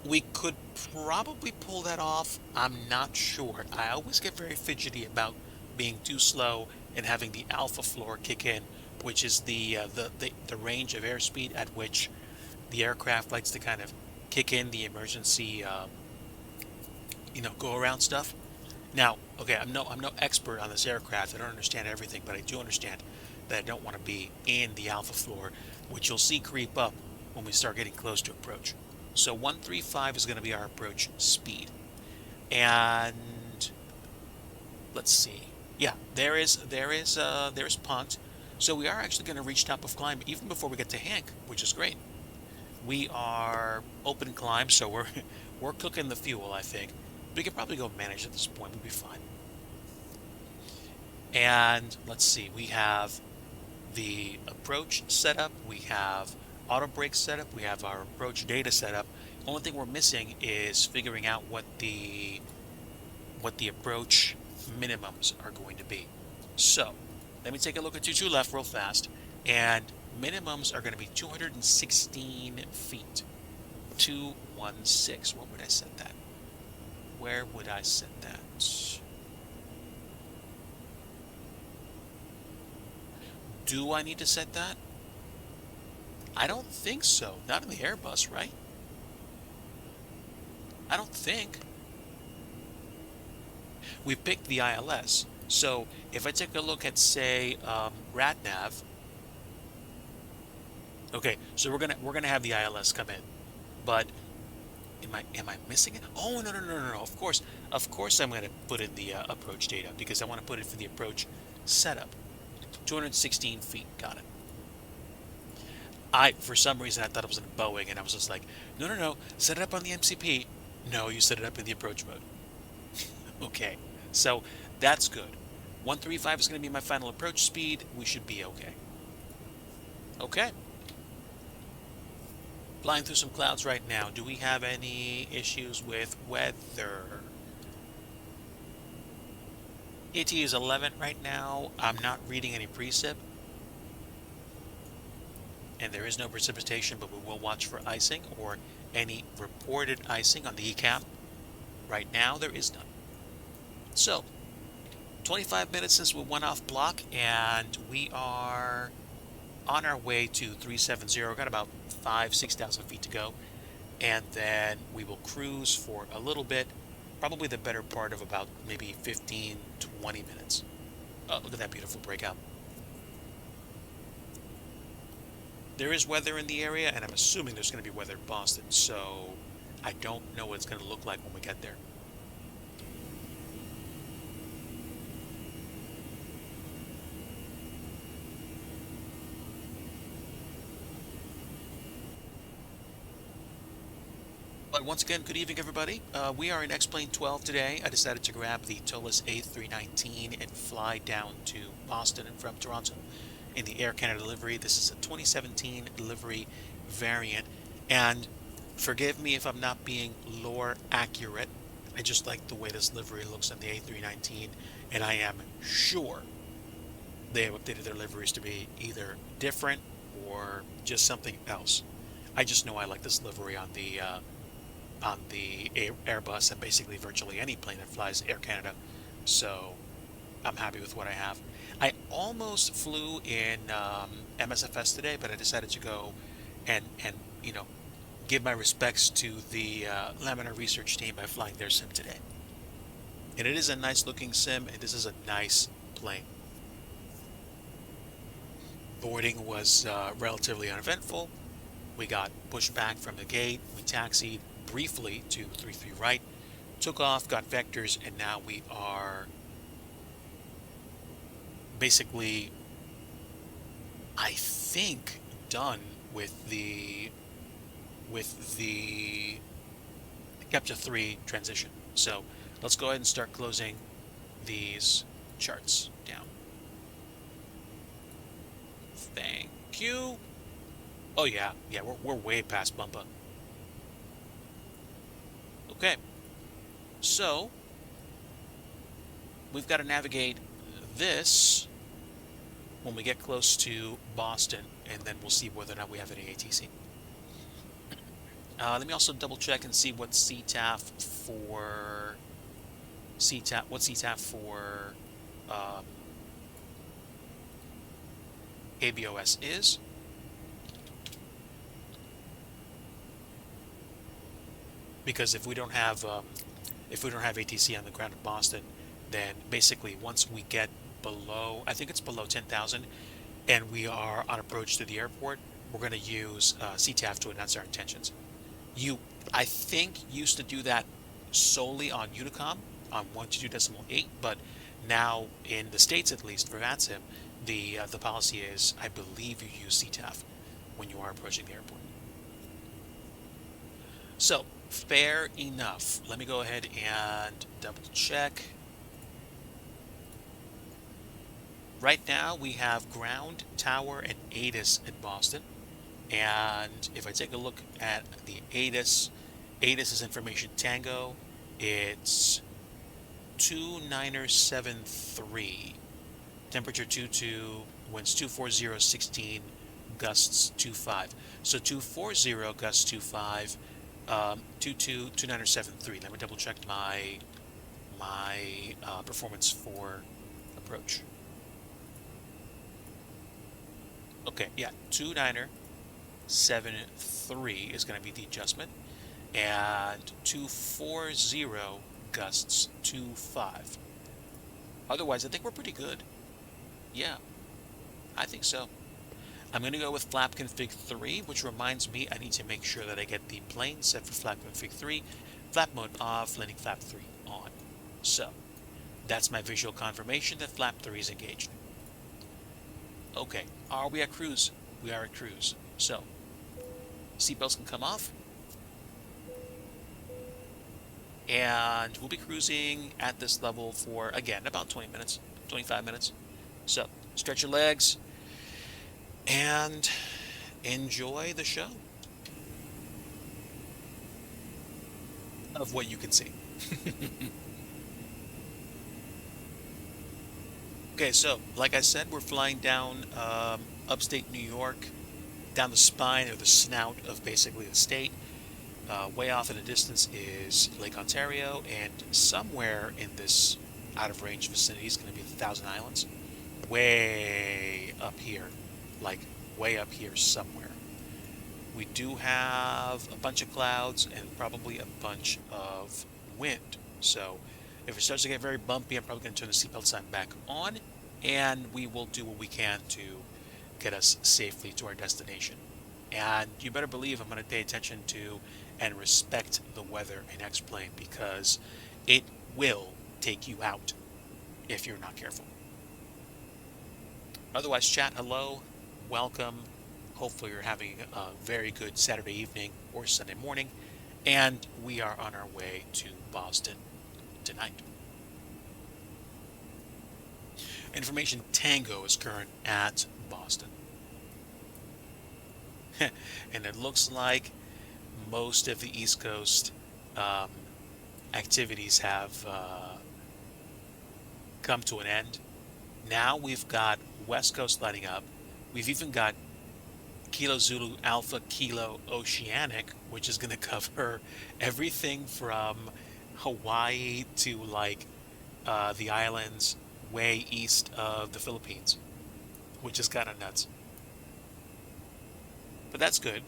We could probably pull that off. I'm not sure. I always get very fidgety about being too slow and having the alpha floor kick in, which is the range of airspeed at which the aircraft likes to kind of kick in the emergency, go around stuff. Now, okay, I'm no expert on this aircraft. I don't understand everything, but I do understand that I don't want to be in the alpha floor, which you'll see creep up when we start getting close to approach. So 135 is going to be our approach speed. And let's see. Yeah, there is Pont. So we are actually going to reach top of climb even before we get to Hank, which is great. We are open climb, so we're cooking the fuel, I think. We could probably go manage at this point. We'll be fine. And let's see. We have the approach setup. We have auto brake setup. We have our approach data setup. Only thing we're missing is figuring out what the approach minimums are going to be. So let me take a look at 2-2 left real fast, and minimums are going to be 216 feet. 216. Where would I set that? Where would I set that? Do I need to set that? I don't think so. Not in the Airbus, right? I don't think. We picked the ILS. So if I take a look at, say, RadNav. Okay, so we're gonna have the ILS come in, but am I missing it? Oh no. Of course I'm gonna put in the approach data because I want to put it for the approach setup. 216 feet. Got it. For some reason, I thought it was in a Boeing, and I was just like, no, set it up on the MCP. No, you set it up in the approach mode. Okay, so that's good. 135 is going to be my final approach speed. We should be okay. Okay. Flying through some clouds right now. Do we have any issues with weather? AT is 11 right now. I'm not reading any precip. and there is no precipitation, but we will watch for icing or any reported icing on the ECAM. Right now, there is none. So, 25 minutes since we went off block, and we are on our way to 370. Got about 6,000 feet to go, and then we will cruise for a little bit, probably the better part of about maybe 15, 20 minutes. Oh, look at that beautiful breakout. There is weather in the area, and I'm assuming there's going to be weather in Boston, so I don't know what it's going to look like when we get there. But once again, good evening, everybody. We are in X-Plane 12 today. I decided to grab the Tolis A319 and fly down to Boston and from Toronto in the Air Canada livery. This is a 2017 livery variant, and forgive me if I'm not being lore accurate. I just like the way this livery looks on the A319, and I am sure they have updated their liveries to be either different or just something else. I just know I like this livery on the Airbus and basically virtually any plane that flies Air Canada, so I'm happy with what I have. I almost flew in MSFS today, but I decided to go and give my respects to the Laminar Research team by flying their sim today. And it is a nice looking sim, and this is a nice plane. Boarding was relatively uneventful. We got pushed back from the gate. We taxied briefly to 33 right, took off, got vectors, and now we are basically, I think, done with the Capture 3 transition. So let's go ahead and start closing these charts down. Thank you. Oh yeah, we're way past Bumpa. Okay, so we've got to navigate this when we get close to Boston, and then we'll see whether or not we have any ATC. Let me also double check and see what CTAF for ABOS is. Because if we don't have ATC on the ground in Boston, then basically once we get below, I think it's below 10,000, and we are on approach to the airport, we're going to use CTAF to announce our intentions. I think, used to do that solely on Unicom on 122.8, but now in the States, at least for VATSIM, the policy is, I believe, you use CTAF when you are approaching the airport. So, fair enough. Let me go ahead and double check. Right now we have ground, tower, and ATIS in Boston. And if I take a look at the ATIS is information Tango. It's 2973. Temperature 22, winds 240, gusts 25. So 240, gusts 25. 2973. Let me double check my performance for approach. Okay, yeah, 2973 is going to be the adjustment, and 240 gusts 25. Otherwise, I think we're pretty good. Yeah, I think so. I'm going to go with flap config 3, which reminds me I need to make sure that I get the plane set for flap config 3, flap mode off, landing flap 3 on. So, that's my visual confirmation that flap 3 is engaged. Okay, are we at cruise? We are at cruise. So, seatbelts can come off. And we'll be cruising at this level for, again, about 20 minutes, 25 minutes. So, stretch your legs and enjoy the show of what you can see. Okay, so like I said, we're flying down upstate New York down the spine or the snout of basically the state. Way off in the distance is Lake Ontario, and somewhere in this out of range vicinity is going to be the Thousand Islands. Way up here, like way up here somewhere. We do have a bunch of clouds and probably a bunch of wind. So if it starts to get very bumpy, I'm probably going to turn the seatbelt sign back on, and we will do what we can to get us safely to our destination. And you better believe I'm going to pay attention to and respect the weather in X-Plane, because it will take you out if you're not careful. Otherwise, chat, hello, welcome. Hopefully you're having a very good Saturday evening or Sunday morning, and we are on our way to Boston tonight. Information Tango is current at Boston. And it looks like most of the East Coast activities have come to an end. Now we've got West Coast lighting up. We've even got Kilo Zulu Alpha Kilo Oceanic, which is going to cover everything from Hawaii to like the islands way east of the Philippines, which is kind of nuts. But that's good.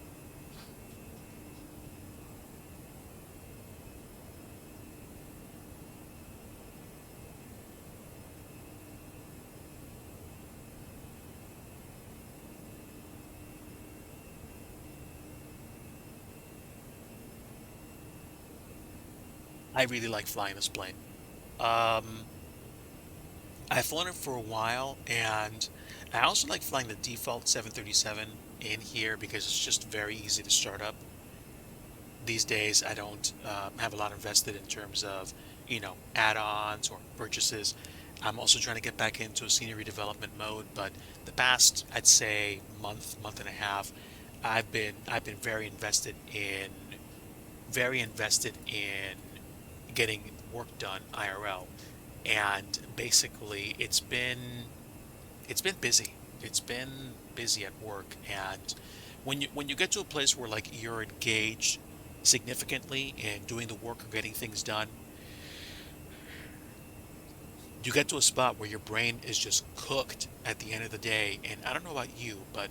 I really like flying this plane. I've flown it for a while, and I also like flying the default 737 in here because it's just very easy to start up. These days, I don't have a lot invested in terms of, add-ons or purchases. I'm also trying to get back into a scenery development mode, but the past, I'd say, month and a half, I've been very invested in getting work done IRL, and basically it's been busy. It's been busy at work, and when you get to a place where like you're engaged significantly in doing the work or getting things done, you get to a spot where your brain is just cooked at the end of the day. And I don't know about you, but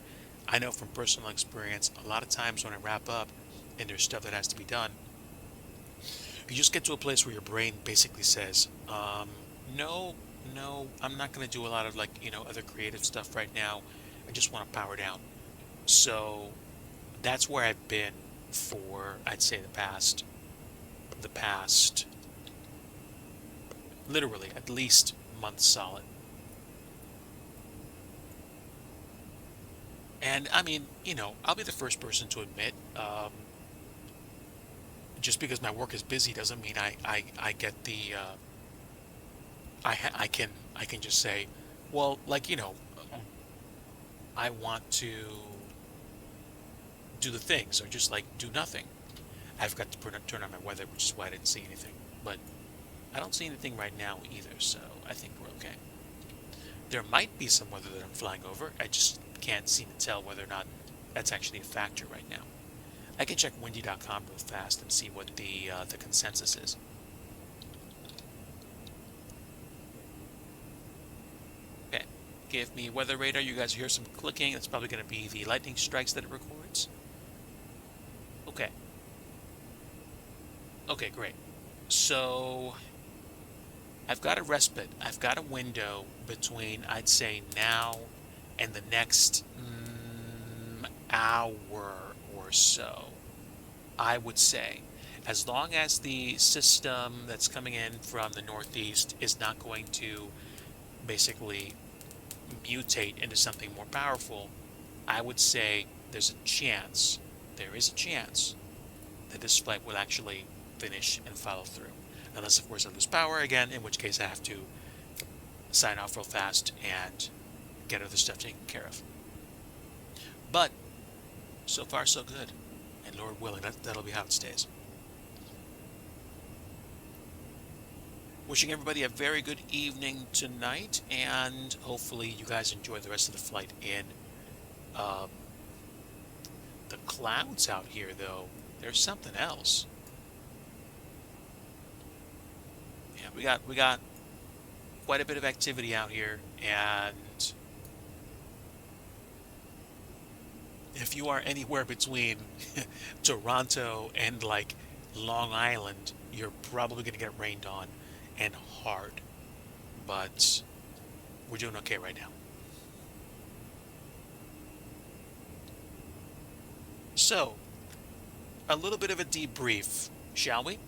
I know from personal experience, a lot of times when I wrap up and there's stuff that has to be done, you just get to a place where your brain basically says, no, I'm not going to do a lot of other creative stuff right now. I just want to power down. So that's where I've been for, I'd say, the past literally at least month solid. And I mean, I'll be the first person to admit, just because my work is busy doesn't mean I get the I can just say, well, I want to do the things, or just do nothing. I've got to turn on my weather, which is why I didn't see anything. But I don't see anything right now either, so I think we're okay. There might be some weather that I'm flying over. I just can't seem to tell whether or not that's actually a factor right now. I can check windy.com real fast and see what the consensus is. Okay, give me weather radar. You guys hear some clicking. That's probably going to be the lightning strikes that it records. Okay. Okay, great. So I've got a respite. I've got a window between, I'd say, now and the next hour or so. I would say, as long as the system that's coming in from the northeast is not going to basically mutate into something more powerful, I would say there is a chance that this flight will actually finish and follow through. Unless, of course, I lose power again, in which case I have to sign off real fast and get other stuff taken care of. But so far, so good. And Lord willing, that'll be how it stays. Wishing everybody a very good evening tonight, and hopefully you guys enjoy the rest of the flight clouds out here, though. There's something else. Yeah, we got quite a bit of activity out here, and if you are anywhere between Toronto and like Long Island, you're probably gonna get rained on and hard. But we're doing okay right now. So, a little bit of a debrief, shall we?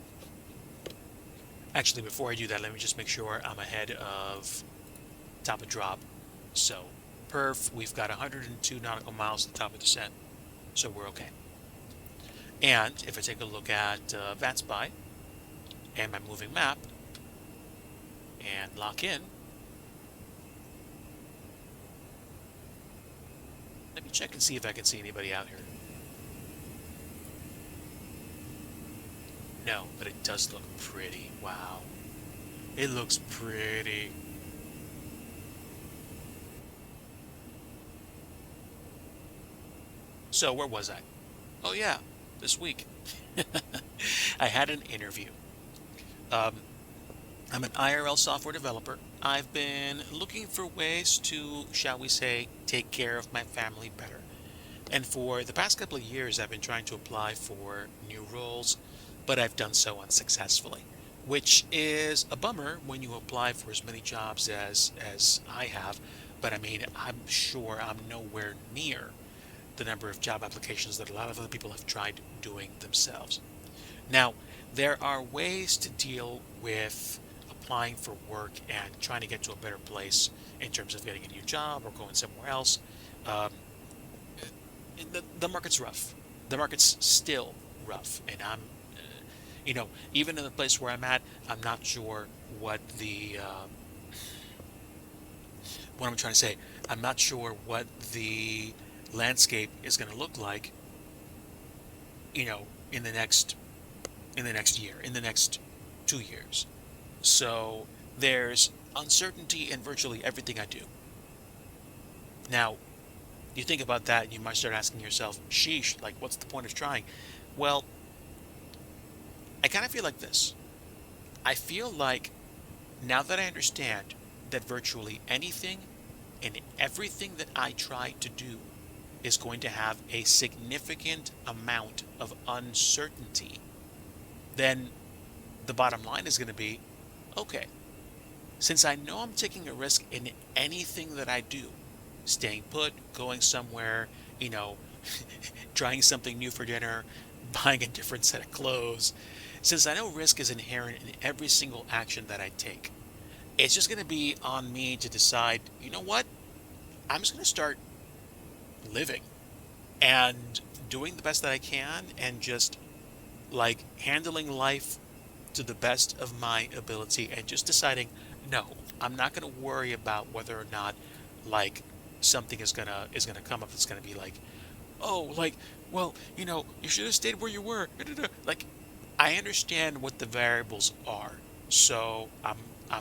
Actually, before I do that, let me just make sure I'm ahead of top of drop. So, perf, we've got 102 nautical miles to top of descent, so we're okay. And if I take a look at VATSPY and my moving map and lock in, let me check and see if I can see anybody out here. No, but it does look pretty. Wow. It looks pretty. So, where was I? Oh, yeah, this week. I had an interview. I'm an IRL software developer. I've been looking for ways to, shall we say, take care of my family better. And for the past couple of years, I've been trying to apply for new roles, but I've done so unsuccessfully, which is a bummer when you apply for as many jobs as I have. But I mean, I'm sure I'm nowhere near the number of job applications that a lot of other people have tried doing themselves. Now, there are ways to deal with applying for work and trying to get to a better place in terms of getting a new job or going somewhere else. Um, the market's rough. The market's still rough, and I'm, even in the place where I'm at, I'm not sure what what I'm trying to say. I'm not sure what the landscape is going to look like, in the next year, in the next 2 years. So there's uncertainty in virtually everything I do. Now, you think about that, and you might start asking yourself, sheesh, like, what's the point of trying? Well, I kind of feel like this. I feel like now that I understand that virtually anything and everything that I try to do is going to have a significant amount of uncertainty, then the bottom line is going to be, okay, since I know I'm taking a risk in anything that I do, staying put, going somewhere, trying something new for dinner, buying a different set of clothes, since I know risk is inherent in every single action that I take, it's just going to be on me to decide, you know what? I'm just going to start living and doing the best that I can and just like handling life to the best of my ability and just deciding, no, I'm not going to worry about whether or not like something is gonna come up that's gonna be like, oh, like, well, you should have stayed where you were. Like, I understand what the variables are, so I'm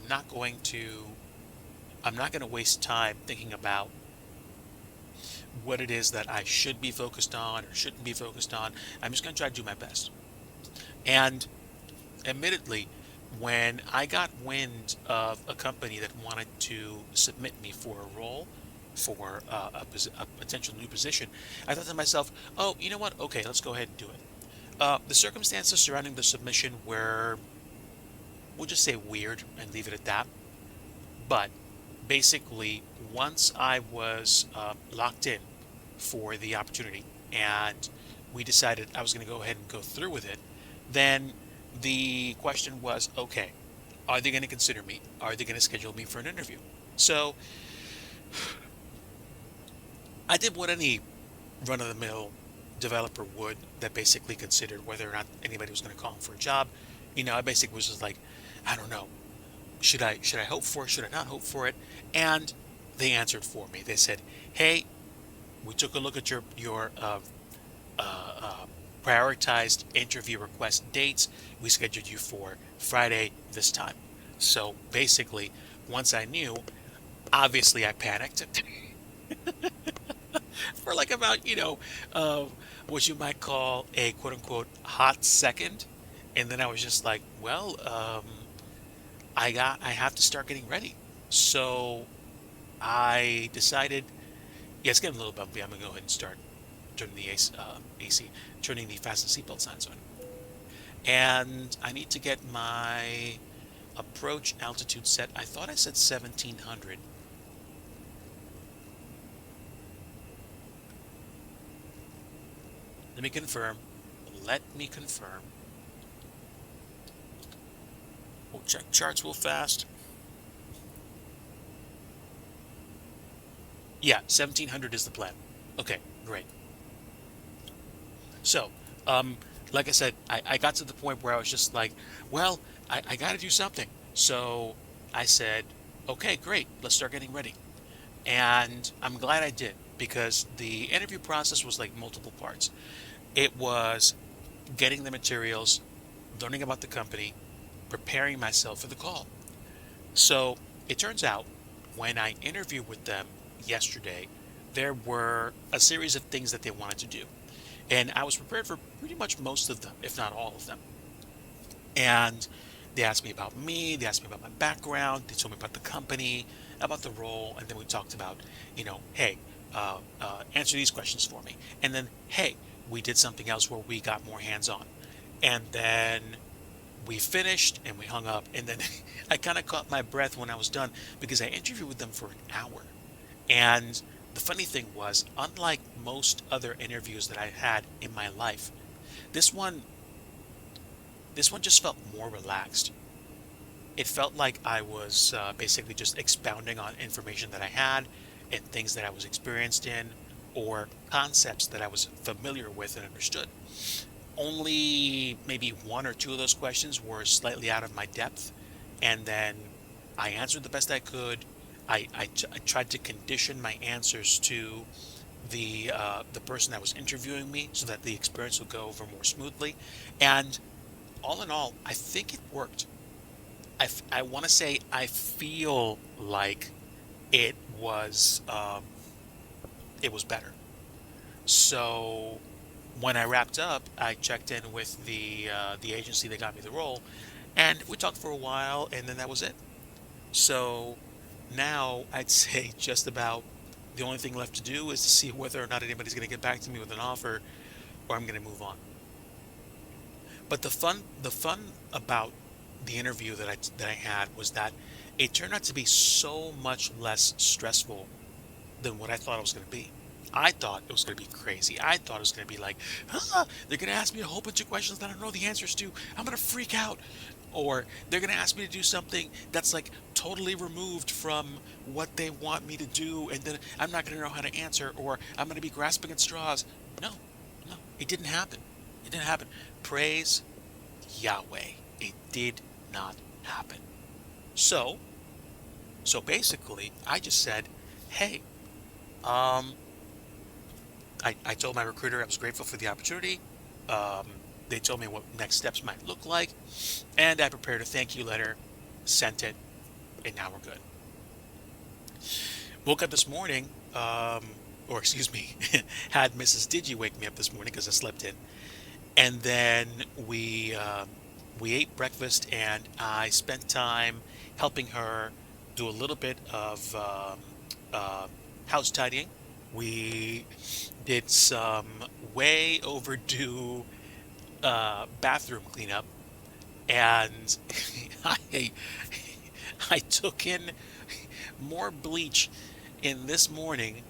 not going to waste time thinking about what it is that I should be focused on or shouldn't be focused on. I'm just going to try to do my best. And admittedly, when I got wind of a company that wanted to submit me for a role, for a potential new position, I thought to myself, oh, you know what? Okay, let's go ahead and do it. The circumstances surrounding the submission were, we'll just say weird and leave it at that. But basically, once I was locked in for the opportunity and we decided I was going to go ahead and go through with it, then the question was, okay, are they going to consider me? Are they going to schedule me for an interview? So I did what any run-of-the-mill developer would that basically considered whether or not anybody was going to call him for a job. I basically was just like, I don't know. Should I hope for it? Should I not hope for it? And they answered for me. They said, hey, we took a look at your prioritized interview request dates. We scheduled you for Friday this time. So basically, once I knew, obviously I panicked. for like about, what you might call a quote unquote hot second. And then I was just like, well, I have to start getting ready. So I decided, yeah, it's getting a little bumpy. I'm gonna go ahead and start turning the AC, turning the fasten seatbelt signs on. And I need to get my approach altitude set. I thought I said 1700. Let me confirm. Let me confirm. We'll check charts real fast. Yeah, 1700 is the plan. Okay, great. So, like I said, I got to the point where I was just like, well, I got to do something. So I said, okay, great, let's start getting ready. And I'm glad I did, because the interview process was like multiple parts. It was getting the materials, learning about the company, preparing myself for the call. So it turns out when I interviewed with them yesterday, there were a series of things that they wanted to do. And I was prepared for pretty much most of them, if not all of them. And they asked me about me, they asked me about my background, they told me about the company, about the role, and then we talked about, hey, answer these questions for me. And then, hey, we did something else where we got more hands-on. And then we finished and we hung up. And then I kind of caught my breath when I was done, because I interviewed with them for an hour. And the funny thing was, unlike most other interviews that I had in my life, this one just felt more relaxed. It felt like I was basically just expounding on information that I had and things that I was experienced in, or concepts that I was familiar with and understood. Only maybe one or two of those questions were slightly out of my depth, and then I answered the best I could. I tried to condition my answers to the person that was interviewing me, so that the experience would go over more smoothly. And all in all, I think it worked. I want to say I feel like it was better. So when I wrapped up, I checked in with the agency that got me the role, and we talked for a while, and then that was it. So now I'd say just about the only thing left to do is to see whether or not anybody's going to get back to me with an offer, or I'm going to move on. But the fun about the interview that I had was that it turned out to be so much less stressful than what I thought it was going to be. I thought it was going to be crazy. I thought it was going to be like, they're going to ask me a whole bunch of questions that I don't know the answers to. I'm going to freak out. Or they're going to ask me to do something that's like totally removed from what they want me to do, and then I'm not going to know how to answer, or I'm going to be grasping at straws. No, no, it didn't happen. It didn't happen. Praise Yahweh. It did not happen. So basically, I just said, hey, I told my recruiter I was grateful for the opportunity. They told me what next steps might look like, and I prepared a thank you letter, sent it, and now we're good. Woke up this morning, or excuse me, had Mrs. Digi wake me up this morning because I slept in, and then we ate breakfast, and I spent time helping her do a little bit of house tidying. We did some way overdue bathroom cleanup, and I took in more bleach in this morning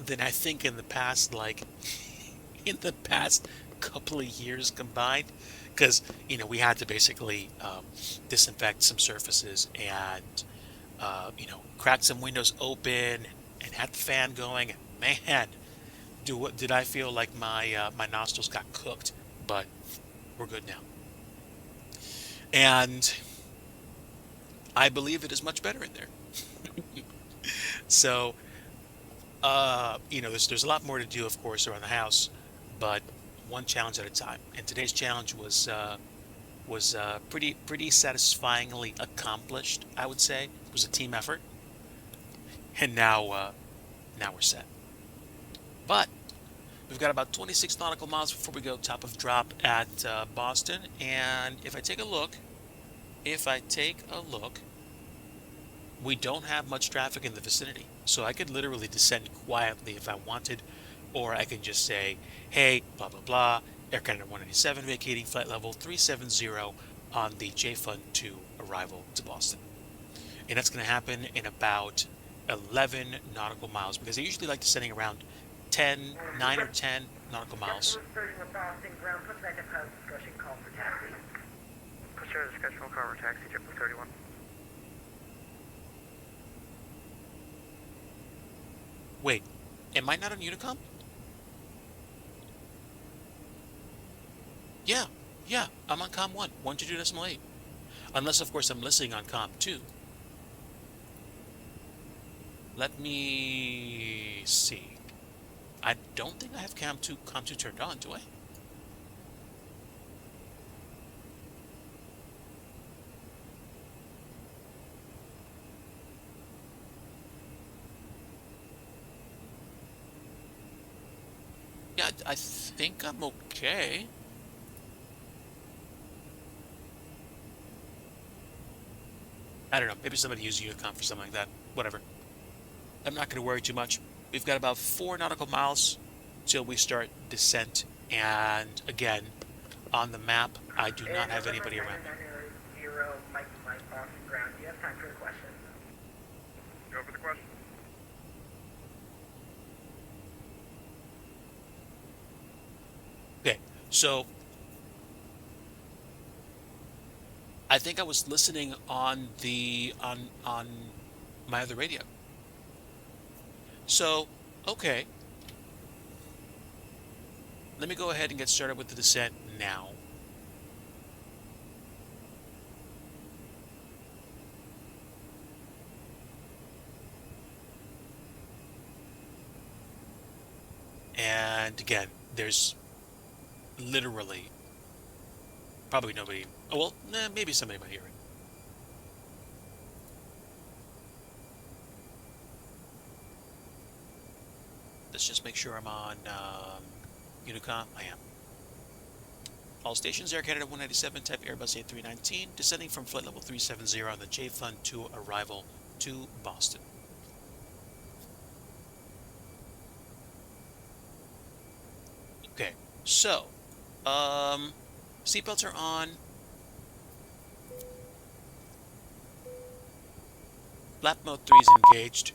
than I think in the past couple of years combined, because we had to basically disinfect some surfaces, and cracked some windows open and had the fan going, and man, did I feel like my nostrils got cooked. But we're good now, and I believe it is much better in there. So there's a lot more to do, of course, around the house, but one challenge at a time. And today's challenge was pretty satisfyingly accomplished, I would say. It was a team effort, and now we're set. But we've got about 26 nautical miles before we go top of drop at Boston. And if I take a look, we don't have much traffic in the vicinity. So I could literally descend quietly if I wanted, or I can just say, hey, blah, blah, blah, Air Canada 187 vacating flight level 370 on the JFund 2 arrival to Boston. And that's going to happen in about 11 nautical miles, because I usually like descending around 9 or 10 nautical miles. Push the schedule call for taxi, JetBlue 31. Wait, am I not on Unicom? Yeah, I'm on Com 1, 122.8. Unless, of course, I'm listening on Com 2. Let me see. I don't think I have Com 2 turned on, do I? Yeah, I think I'm okay. I don't know. Maybe somebody used Unicom for something like that. Whatever. I'm not going to worry too much. We've got about 4 nautical miles till we start descent. And again, on the map, I do not have anybody around me. Mike, Boston ground. Do you have time for the question? Go for the question. Okay, so I think I was listening on the on my other radio. So, okay. Let me go ahead and get started with the descent now. And again, there's literally probably nobody. Oh, well, maybe somebody might hear it. Let's just make sure I'm on Unicom. I am. All stations, Air Canada 197, type Airbus A319, descending from flight level 370 on the JFund 2 arrival to Boston. Okay, so, seatbelts are on. Flap mode 3 is engaged.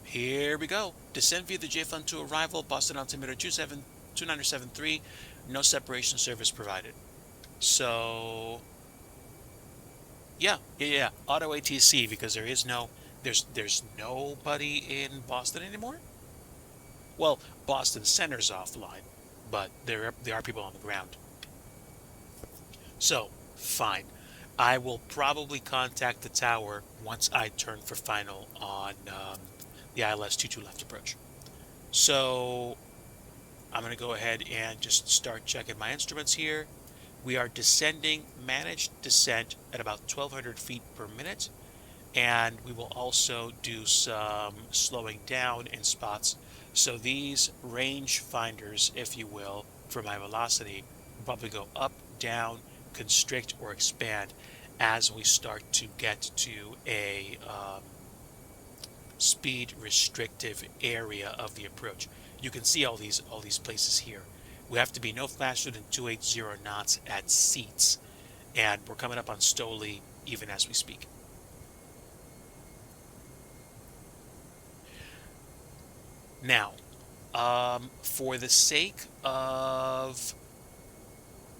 Here we go. Descend via the JFund 2 arrival, Boston altimeter 2973. No separation service provided. So, yeah. Auto ATC, because there's nobody in Boston anymore. Well, Boston Center's offline, but there are people on the ground. So, fine. I will probably contact the tower once I turn for final on the ILS 22 left approach. So, I'm going to go ahead and just start checking my instruments here. We are descending, managed descent at about 1,200 feet per minute. And we will also do some slowing down in spots. So these range finders, if you will, for my velocity, will probably go up, down, constrict, or expand as we start to get to a speed restrictive area of the approach. You can see all these places here. We have to be no faster than 280 knots at seats, and we're coming up on Stoli even as we speak. Now, for the sake of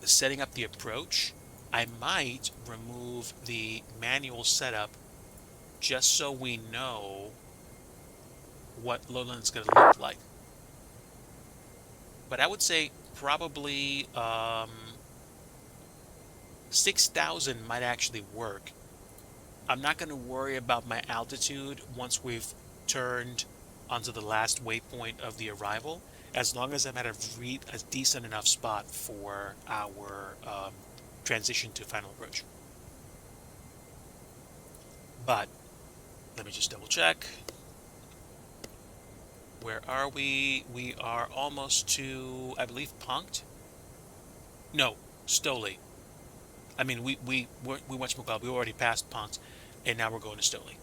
setting up the approach, I might remove the manual setup just so we know what Lowland's going to look like. But I would say probably 6,000 might actually work. I'm not going to worry about my altitude once we've turned onto the last waypoint of the arrival, as long as I'm at a decent enough spot for our transition to final approach. But let me just double check. Where are we? We are almost to, I believe, Punkt? No, Stoli. I mean, we went to McLeod. We already passed Punkt, and now we're going to Stoli.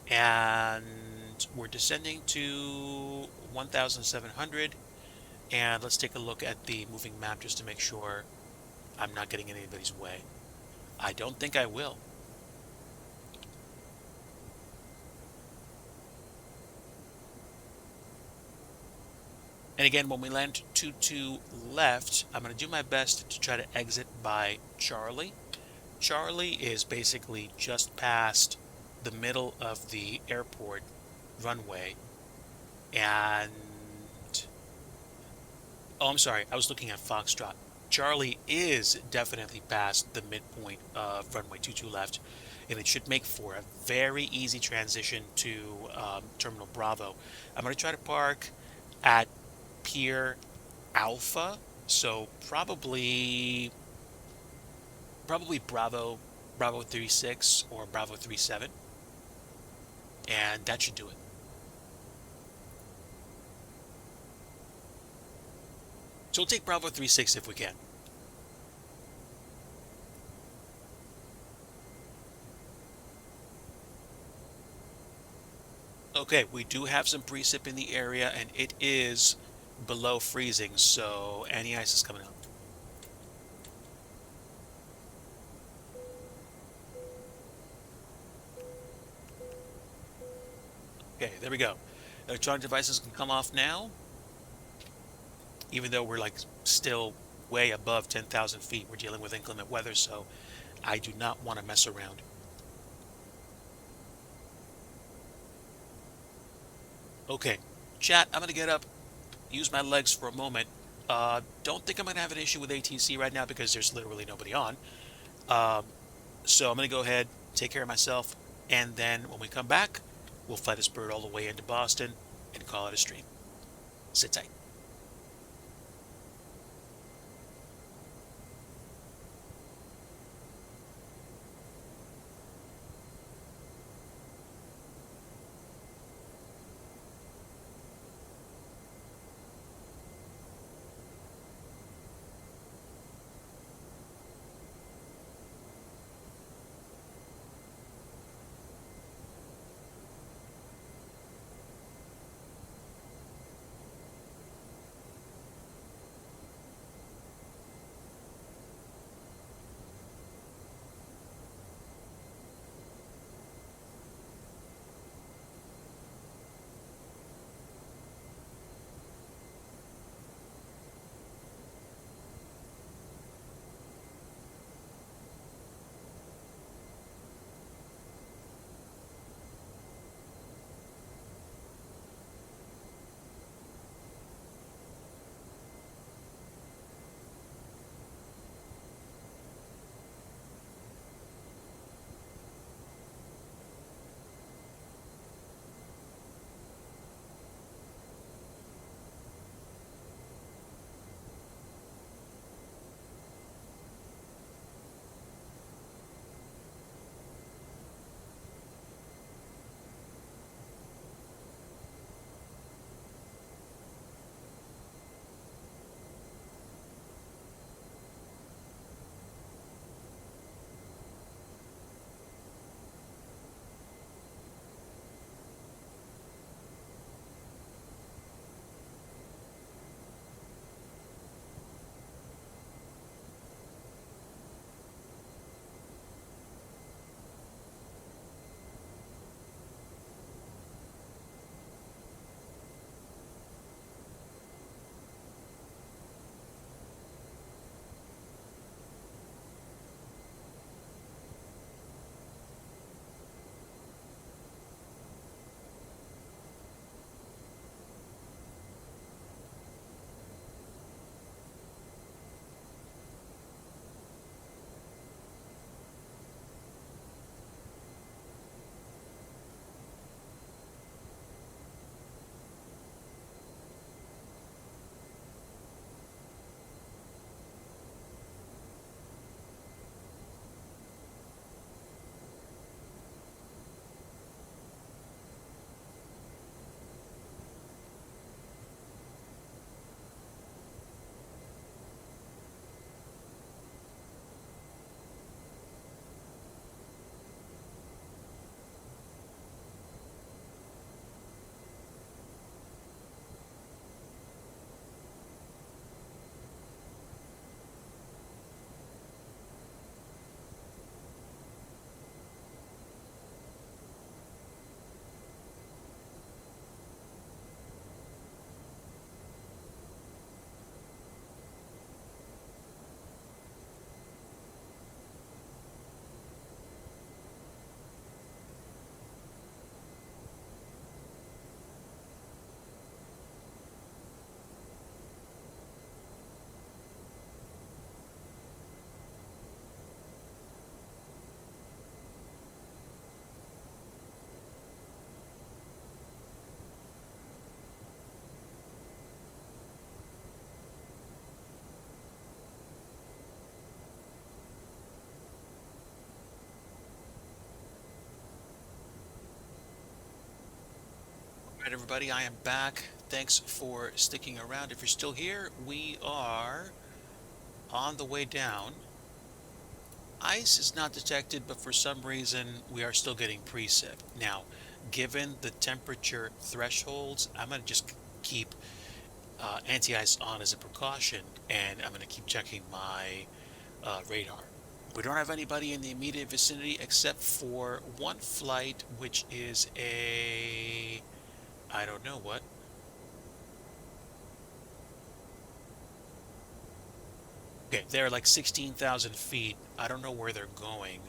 And we're descending to 1,700. And let's take a look at the moving map just to make sure I'm not getting in anybody's way. I don't think I will. And again, when we land 2-2 left, I'm going to do my best to try to exit by Charlie. Charlie is basically just past the middle of the airport runway. And... oh, I'm sorry. I was looking at Foxtrot. Charlie is definitely past the midpoint of runway 22 left, and it should make for a very easy transition to Terminal Bravo. I'm going to try to park at Pier Alpha, so probably Bravo 36 or Bravo 37, and that should do it. So we'll take Bravo 36 if we can. Okay, we do have some precip in the area, and it is below freezing, so any ice is coming up. Okay, there we go. Electronic devices can come off now, even though we're like still way above 10,000 feet. We're dealing with inclement weather, so I do not want to mess around. Okay, chat, I'm going to get up, use my legs for a moment. Don't think I'm going to have an issue with ATC right now because there's literally nobody on. So I'm going to go ahead, take care of myself, and then when we come back, we'll fly this bird all the way into Boston and call it a stream. Sit tight. Alright, everybody, I am back. Thanks for sticking around. If you're still here, we are on the way down. Ice is not detected, but for some reason, we are still getting precip. Now, given the temperature thresholds, I'm going to just keep anti-ice on as a precaution, and I'm going to keep checking my radar. We don't have anybody in the immediate vicinity except for one flight, which is a... I don't know what. Okay, they're like 16,000 feet. I don't know where they're going.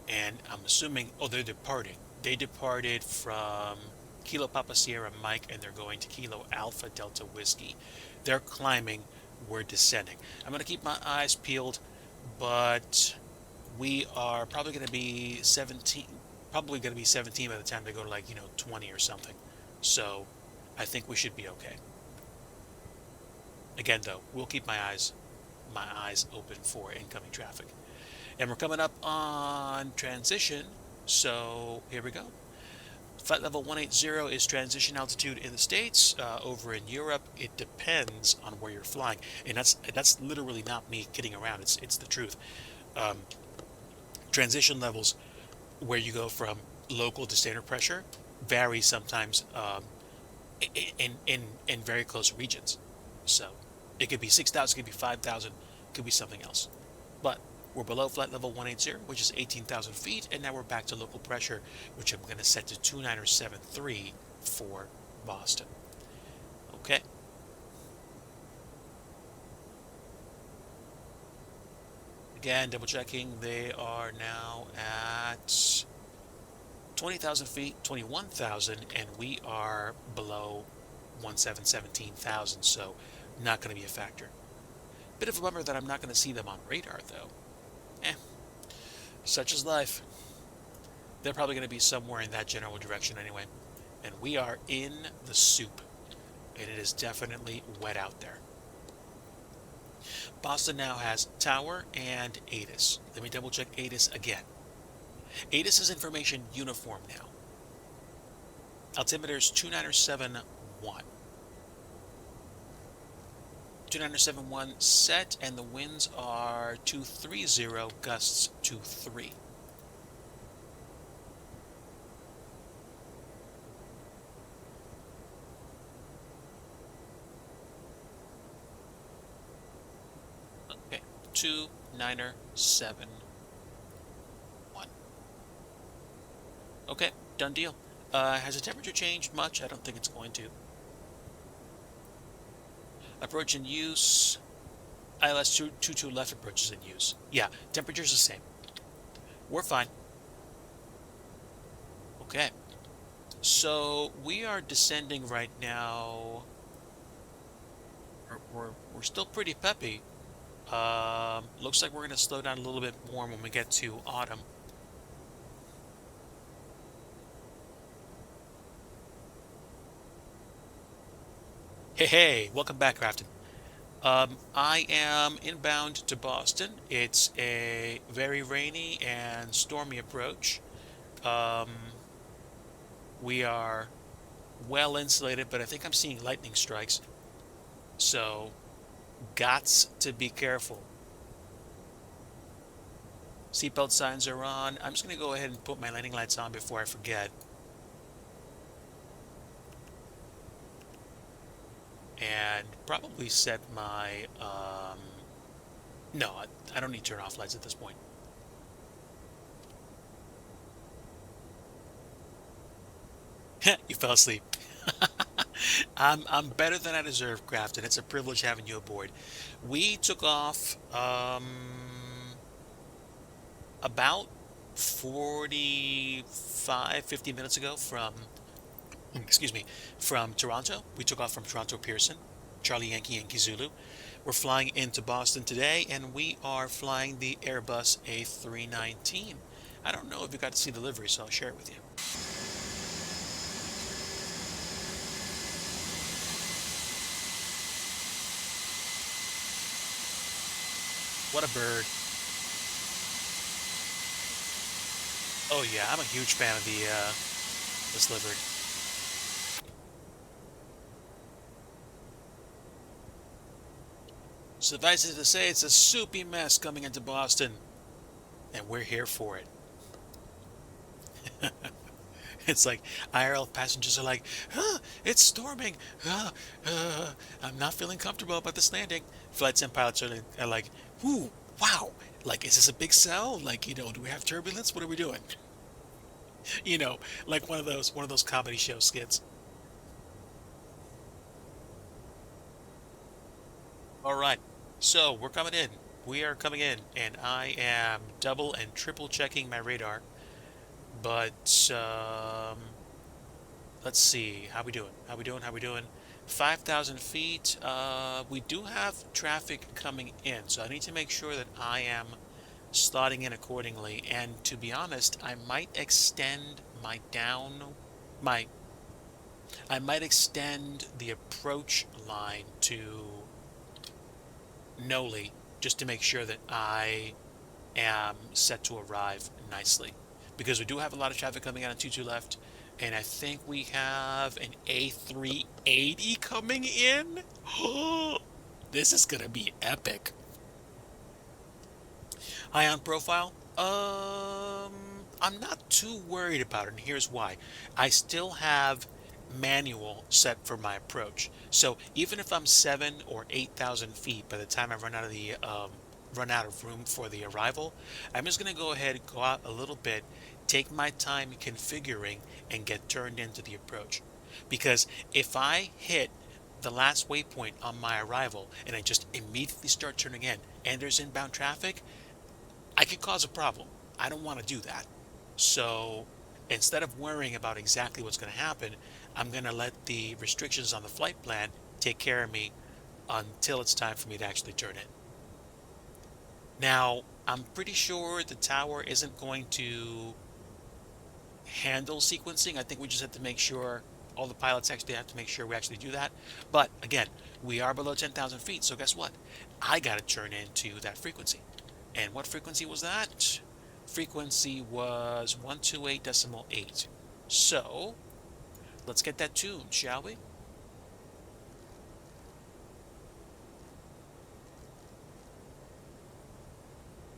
And I'm assuming... Oh, they're departing. They departed from Kilo Papa Sierra Mike, and they're going to Kilo Alpha Delta Whiskey. They're climbing. We're descending. I'm going to keep my eyes peeled, but we are probably going to be 17... Probably going to be 17 by the time they go to, like, 20 or something. So I think we should be okay. Again, though, we'll keep my eyes open for incoming traffic. And we're coming up on transition, so here we go. Flight level 180 is transition altitude in the States. Over in Europe, it depends on where you're flying, and that's literally not me kidding around. It's the truth. Transition levels, where you go from local to standard pressure, vary sometimes in very close regions. So it could be 6,000, it could be 5,000, it could be something else. But we're below flight level 180, which is 18,000 feet, and now we're back to local pressure, which I'm going to set to 297.3 for Boston. Okay. Again, double checking, they are now at 20,000 feet, 21,000, and we are below 17,000, so not going to be a factor. Bit of a bummer that I'm not going to see them on radar, though. Such is life. They're probably going to be somewhere in that general direction anyway. And we are in the soup, and it is definitely wet out there. Boston now has Tower and ATIS. Let me double check ATIS again. ATIS is information uniform now. Altimeter is 297.1. 297.1 set, and the winds are 230, gusts 23. Okay, 297.1. Okay, done deal. Has the temperature changed much? I don't think it's going to. Approach in use. ILS 22 left approach is in use. Yeah, temperature's the same. We're fine. Okay. So we are descending right now. We're still pretty peppy. Looks like we're going to slow down a little bit more when we get to autumn. Hey, welcome back, Crafton. I am inbound to Boston. It's a very rainy and stormy approach. We are well insulated, but I think I'm seeing lightning strikes. So, gots to be careful. Seatbelt signs are on. I'm just going to go ahead and put my landing lights on before I forget. And probably set my, no, I don't need to turn off lights at this point. You fell asleep. I'm better than I deserve, Crafton. It's a privilege having you aboard. We took off, about 45, 50 minutes ago from Toronto. We took off from Toronto Pearson, Charlie Yankee Zulu. We're flying into Boston today, and we are flying the Airbus A319. I don't know if you got to see the livery, so I'll share it with you. What a bird. Oh yeah, I'm a huge fan of the this livery. Suffice it to say, it's a soupy mess coming into Boston, and we're here for it. It's like IRL passengers are like, it's storming. I'm not feeling comfortable about this landing. Flight sim pilots are like, ooh, wow. Like, is this a big cell? Like, do we have turbulence? What are we doing? Like one of those comedy show skits. All right. So we're coming in. We are coming in, and I am double and triple checking my radar. But let's see. How we doing? How we doing? How we doing? 5,000 feet. We do have traffic coming in, so I need to make sure that I am slotting in accordingly. And to be honest, I might extend my I might extend the approach line to Noli just to make sure that I am set to arrive nicely. Because we do have a lot of traffic coming out on 22 left, and I think we have an A380 coming in. This is gonna be epic. Ion profile. I'm not too worried about it, and here's why. I still have manual set for my approach. So even if I'm 7 or 8,000 feet by the time I run out of room for the arrival, I'm just gonna go ahead and go out a little bit, take my time configuring, and get turned into the approach. Because if I hit the last waypoint on my arrival and I just immediately start turning in and there's inbound traffic, I could cause a problem. I don't want to do that. So instead of worrying about exactly what's going to happen, I'm going to let the restrictions on the flight plan take care of me until it's time for me to actually turn in. Now, I'm pretty sure the tower isn't going to handle sequencing. I think we just have to make sure, all the pilots actually have to make sure we actually do that. But again, we are below 10,000 feet, so guess what? I got to turn into that frequency. And what frequency was that? Frequency was 128.8. So, let's get that tuned, shall we?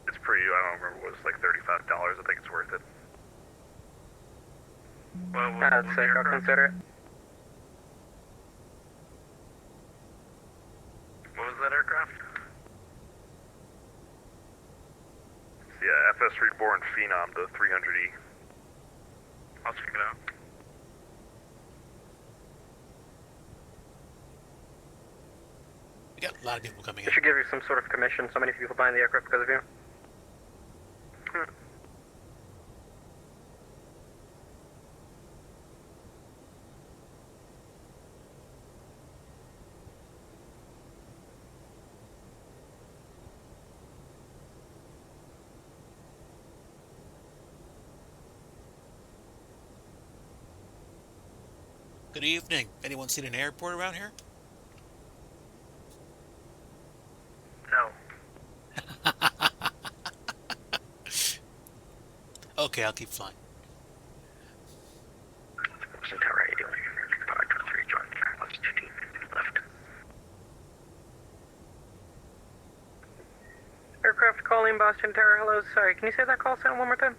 It's pretty, I don't remember, it was like $35. I think it's worth it. I'd say I'll consider it. What was that aircraft? Yeah, FS Reborn Phenom, the 300E. I'll check it out. We got a lot of people coming in. It should give you some sort of commission. So many people buying the aircraft because of you. Good evening. Anyone seen an airport around here? No. Okay, I'll keep flying. Boston Tower 80, American 523, join the left 2 left. Aircraft calling Boston Tower. Hello. Sorry, can you say that call sign one more time?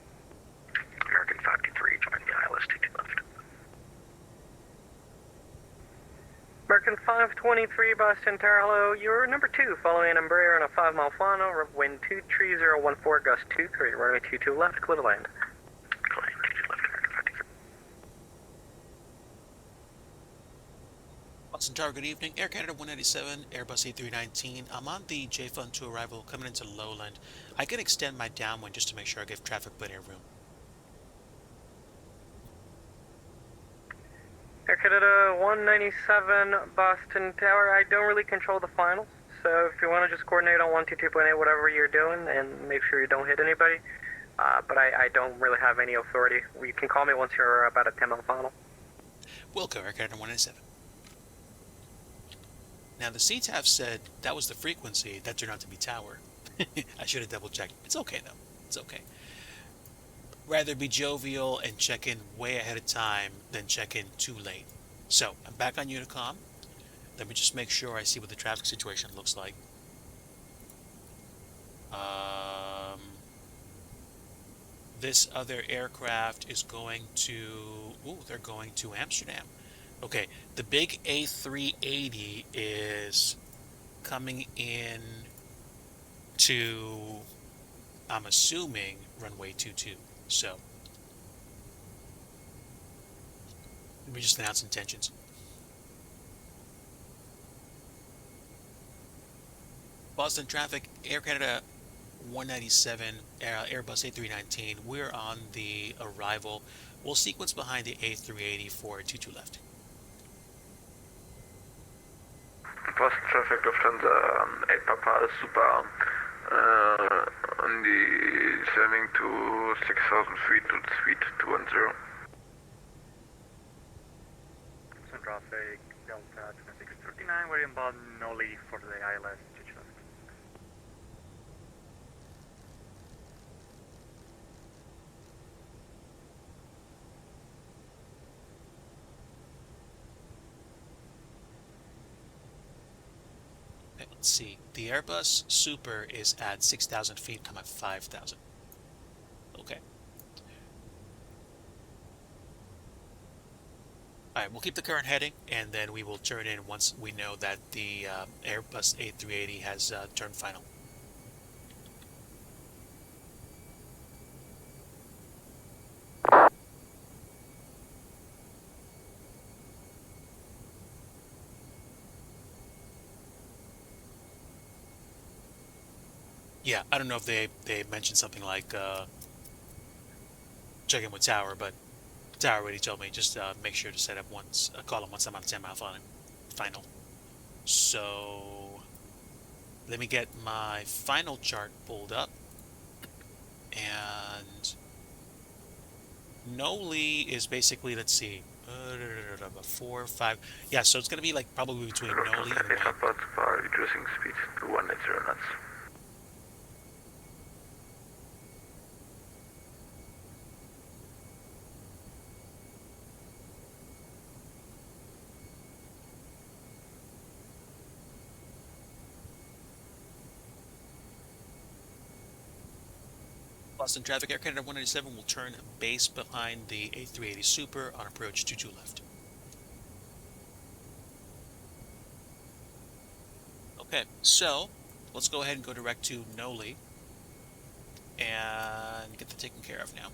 American 523, join the ILS 22 left. American 523, Boston Tower. Hello. You're number 2, following an Embraer on a 5-mile final, wind 23014, gust 23, runway 22 left, clear to land. Clear, 22 left, American 523. Boston Tower, good evening. Air Canada 197, Airbus A319. I'm on the J-Fun to arrival, coming into Lowland. I can extend my downwind just to make sure I give traffic plenty of room. Air Canada 197, Boston Tower. I don't really control the finals, so if you want to just coordinate on 122.8, whatever you're doing, and make sure you don't hit anybody. But I don't really have any authority. You can call me once you're about a 10-mile final. Wilco, Air Canada 197. Now, the CTAF said that was the frequency. That turned out to be tower. I should have double-checked. It's okay, though. It's okay. Rather be jovial and check in way ahead of time than check in too late. So, I'm back on Unicom. Let me just make sure I see what the traffic situation looks like. This other aircraft is going to... Ooh, they're going to Amsterdam. Okay, the big A380 is coming in to, I'm assuming, runway 22. So, let me just announce intentions. Boston traffic, Air Canada 197, Airbus A319. We're on the arrival. We'll sequence behind the A380 for 22 left. Boston traffic Lufthansa 8 Papa is super. On the sending to 6,000 feet to suite 210. Boston traffic Delta 2639, we're inbound Noli for the ILS. Let's see. The Airbus Super is at 6,000 feet, come at 5,000. Okay. Alright, we'll keep the current heading, and then we will turn in once we know that the Airbus A380 has turned final. Yeah, I don't know if they mentioned something like check in with Tower, but Tower already told me just make sure to set up once, call them once I'm on 10-mile final. So let me get my final chart pulled up, and Noli is basically, let's see, 4, 5. Yeah, so it's gonna be like probably between Noli and Wayne. Reducing speed to 180 knots. Boston traffic, Air Canada 197 will turn base behind the A380 Super on approach 22 left. Okay, so let's go ahead and go direct to Noli and get that taken care of now.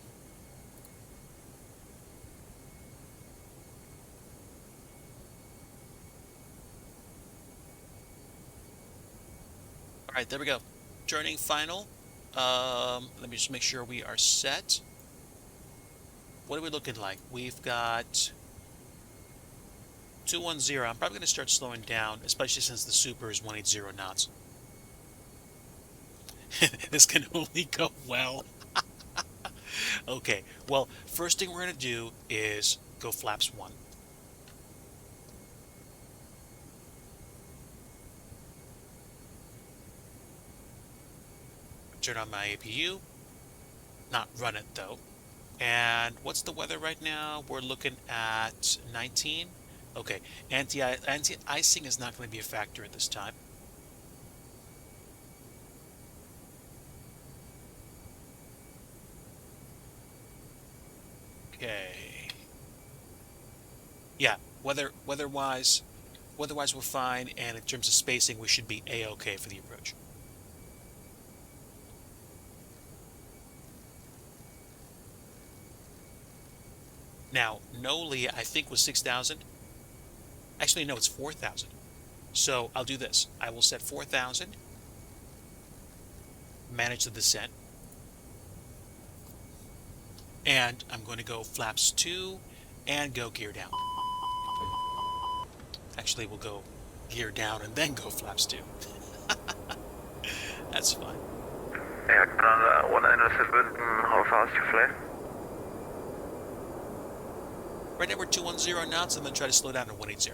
All right, there we go. Turning final. Let me just make sure we are set. What are we looking like? We've got 210. I'm probably going to start slowing down, especially since the Super is 180 knots. This can only go well. Okay, well, first thing we're going to do is go flaps 1. Turn on my APU. Not run it, though. And what's the weather right now? We're looking at 19. Okay, anti-icing is not going to be a factor at this time. Okay. Yeah, weather-wise we're fine, and in terms of spacing, we should be A-okay for the approach. Now, Noli, I think, was 6,000. Actually, no, it's 4,000. So I'll do this. I will set 4,000, manage the descent, and I'm going to go flaps 2 and go gear down. Actually, we'll go gear down and then go flaps 2. That's fine. Air Canada 197, how fast you fly? Right now we're 210 knots. I'm going to try to slow down to 180.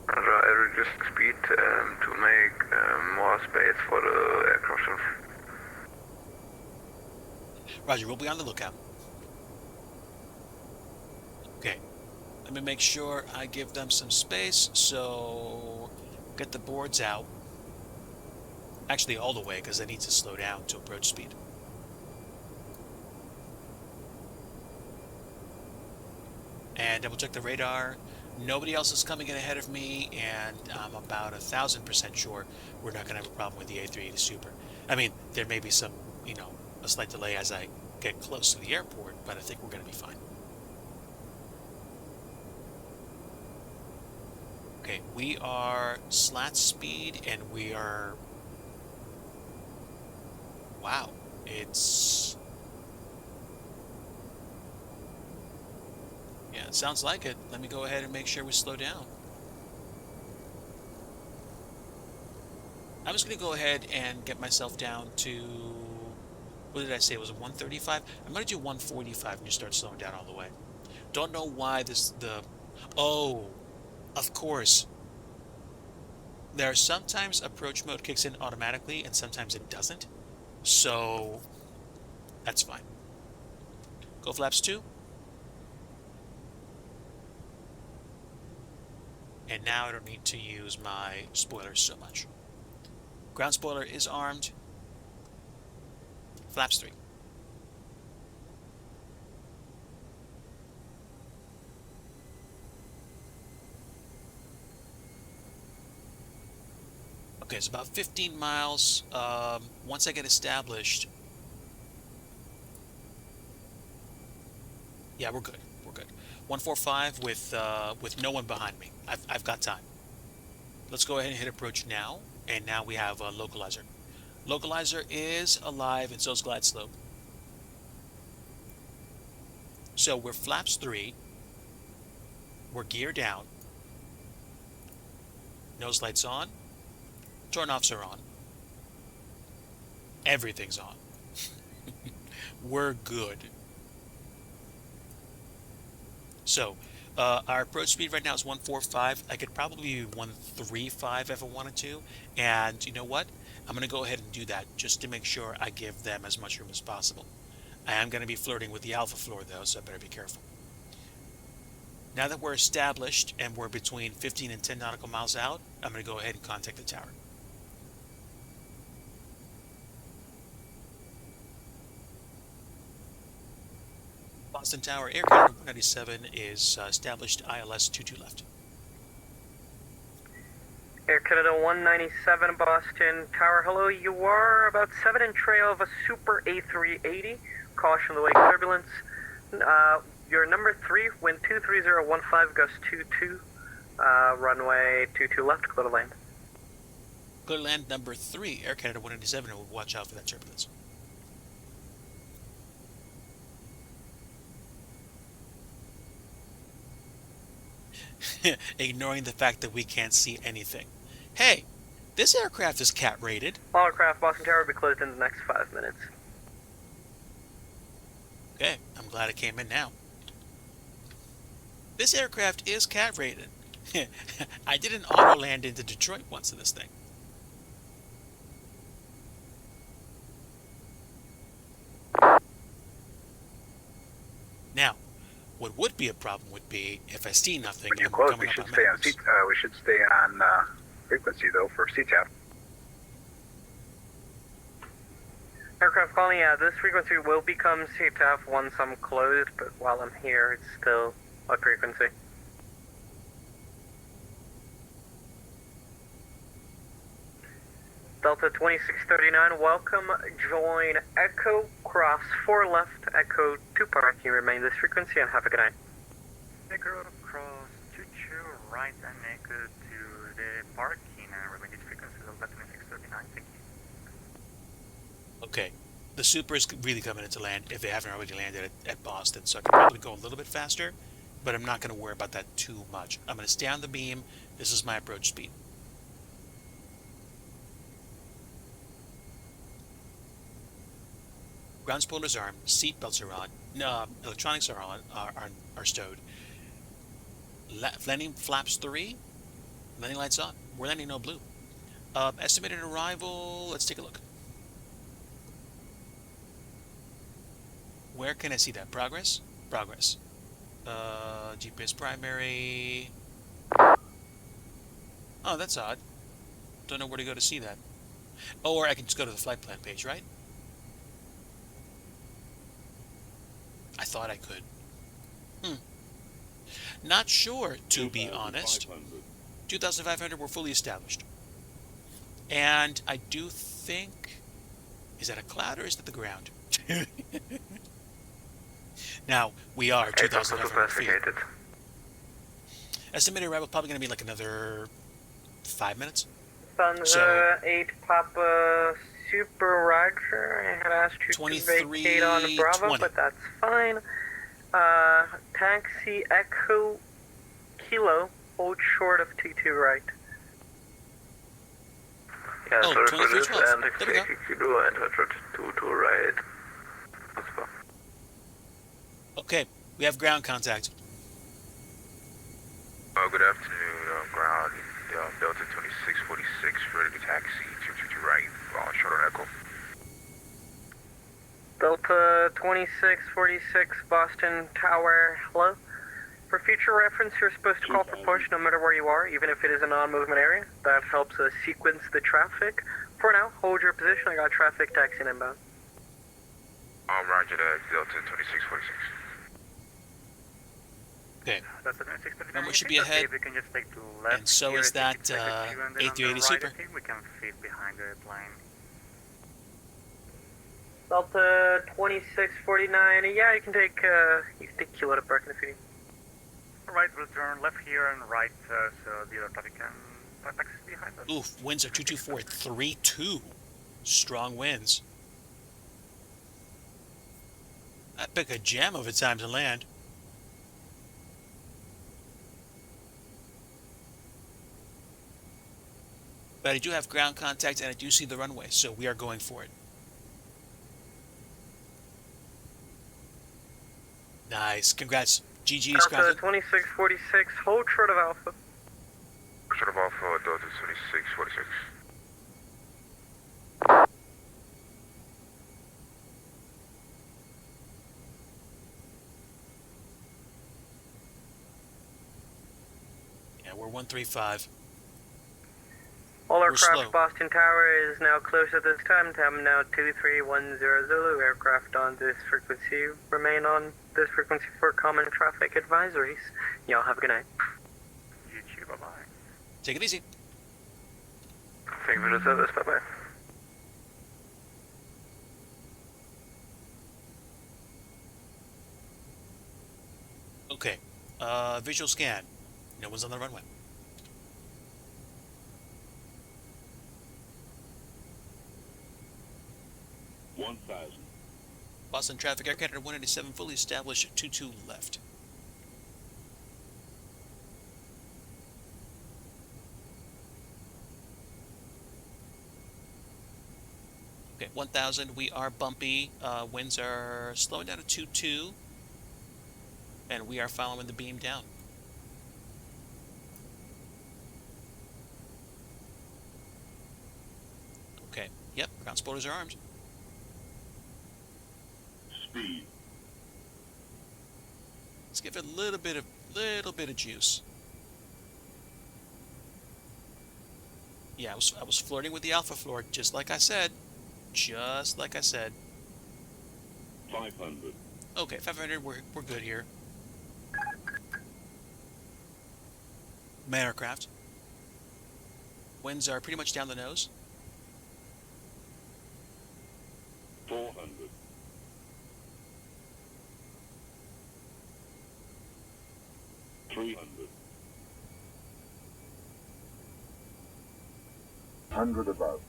I reduced speed to make more space for the aircraft. Roger, we'll be on the lookout. Okay, let me make sure I give them some space, so get the boards out. Actually, all the way, because I need to slow down to approach speed. And double check the radar. Nobody else is coming in ahead of me, and I'm about 1,000% sure we're not going to have a problem with the A380 Super. I mean, there may be some, a slight delay as I get close to the airport, but I think we're going to be fine. Okay, we are slat speed, and we are... Wow, it's... Yeah, it sounds like it. Let me go ahead and make sure we slow down. I'm just going to go ahead and get myself down to... What did I say? It was 135? I'm going to do 145 and just start slowing down all the way. Don't know why Oh, of course. There are sometimes approach mode kicks in automatically and sometimes it doesn't. So, that's fine. Go flaps 2. And now I don't need to use my spoilers so much. Ground spoiler is armed. Flaps 3. Okay, it's about 15 miles. Once I get established... Yeah, we're good. We're good. 145 with no one behind me. I've got time. Let's go ahead and hit approach now. And now we have a localizer. Localizer is alive, and so is glide slope. So we're flaps 3. We're gear down. Nose lights on. Turn-offs are on. Everything's on. We're good. So, our approach speed right now is 145. I could probably do 135 if I wanted to. And you know what? I'm going to go ahead and do that just to make sure I give them as much room as possible. I am going to be flirting with the alpha floor though, so I better be careful. Now that we're established and we're between 15 and 10 nautical miles out, I'm going to go ahead and contact the tower. Boston Tower, Air Canada 197 is established, ILS 22 left. Air Canada 197, Boston Tower, hello. You are about 7 in trail of a Super A380. Caution the way turbulence. Your number 3, wind 23015, gust 22, runway 22 left, clear to land. Clear to land number 3, Air Canada 197, and we'll watch out for that turbulence. Ignoring the fact that we can't see anything. Hey, this aircraft is cat rated. All aircraft, Boston Tower will be closed in the next 5 minutes. Okay, I'm glad it came in now. This aircraft is cat rated. I did an auto land into Detroit once in this thing. Now, what would be a problem would be if I see nothing. When you close, we should stay on frequency though for CTAP. Aircraft calling, yeah, this frequency will become CTAF once I'm closed, but while I'm here, it's still a frequency. Delta 2639, welcome. Join Echo, cross 4 left, Echo 2 parking, remain this frequency, and have a good night. Echo cross 22 right and Echo to the parking and remain this frequency Delta 2639, thank you. Okay, the Super is really coming into land if they haven't already landed at Boston, so I can probably go a little bit faster, but I'm not going to worry about that too much. I'm going to stay on the beam. This is my approach speed. Ground spoilers are on, seat belts are on, electronics are on, are stowed. Landing flaps 3, landing lights on. We're landing no blue. Estimated arrival, let's take a look. Where can I see that? Progress? Progress. GPS primary. Oh, that's odd. Don't know where to go to see that. Or I can just go to the flight plan page, right? I thought I could. Not sure, to be honest. 2,500 were fully established. And I do think... Is that a cloud or is that the ground? Now, we are 2,500 feet. classificated. Estimated arrival probably going to be like another 5 minutes. Sun So- 8 Papa Super Roger. I had asked you to vacate on Bravo, 23:20. but that's fine. Taxi Echo Kilo, hold short of T2 right. Yeah, Oh, sorry for this, 23:12. and There we go. Kilo and 102 right. Possible. Okay, we have ground contact. Good afternoon, ground, Delta 2646, ready to taxi, 222 right, short on Echo. Delta 2646 Boston Tower, hello. For future reference, you're supposed to call for push no matter where you are, even if it is a non-movement area. That helps us sequence the traffic. For now, hold your position. I got traffic taxiing inbound. Roger that, Delta 2646. Okay, That's the 2639. Number should be ahead. We can just take the left. And so here, is I think that, it's like a queue, and then on the 8380 right, Super? I think we can fit behind the plane. Delta 2649, yeah, you can take Kilo to Berkeley if you need. Right, we'll turn left here and right, so the other traffic can taxi behind us. oof, winds are 224.32. Strong winds. I pick a gem of a time to land. But I do have ground contact and I do see the runway, so we are going for it. Nice. Congrats. GG's, Delta Grounded. 2646, hold short of Alpha. Short of Alpha, Delta 2646. Yeah, we're 135. All We're aircraft slow. Boston Tower is now close at this time. Time now 2310 Zulu. Aircraft on this frequency remain on this frequency for common traffic advisories. Y'all have a good night. You too, bye-bye. Take it easy. Thank you for the service, bye-bye. Okay. Visual scan. No one's on the runway. Boston traffic, Air Canada 187 fully established, 22 left. Okay, 1000, we are bumpy. Winds are slowing down to 22. And we are following the beam down. Okay, yep, ground spotters are armed. Speed. Let's give it a little bit of juice. Yeah, I was flirting with the alpha floor, just like I said. Just like I said. 500. Okay, 500, we're good here. My aircraft. Winds are pretty much down the nose. 400. 300. 100 above.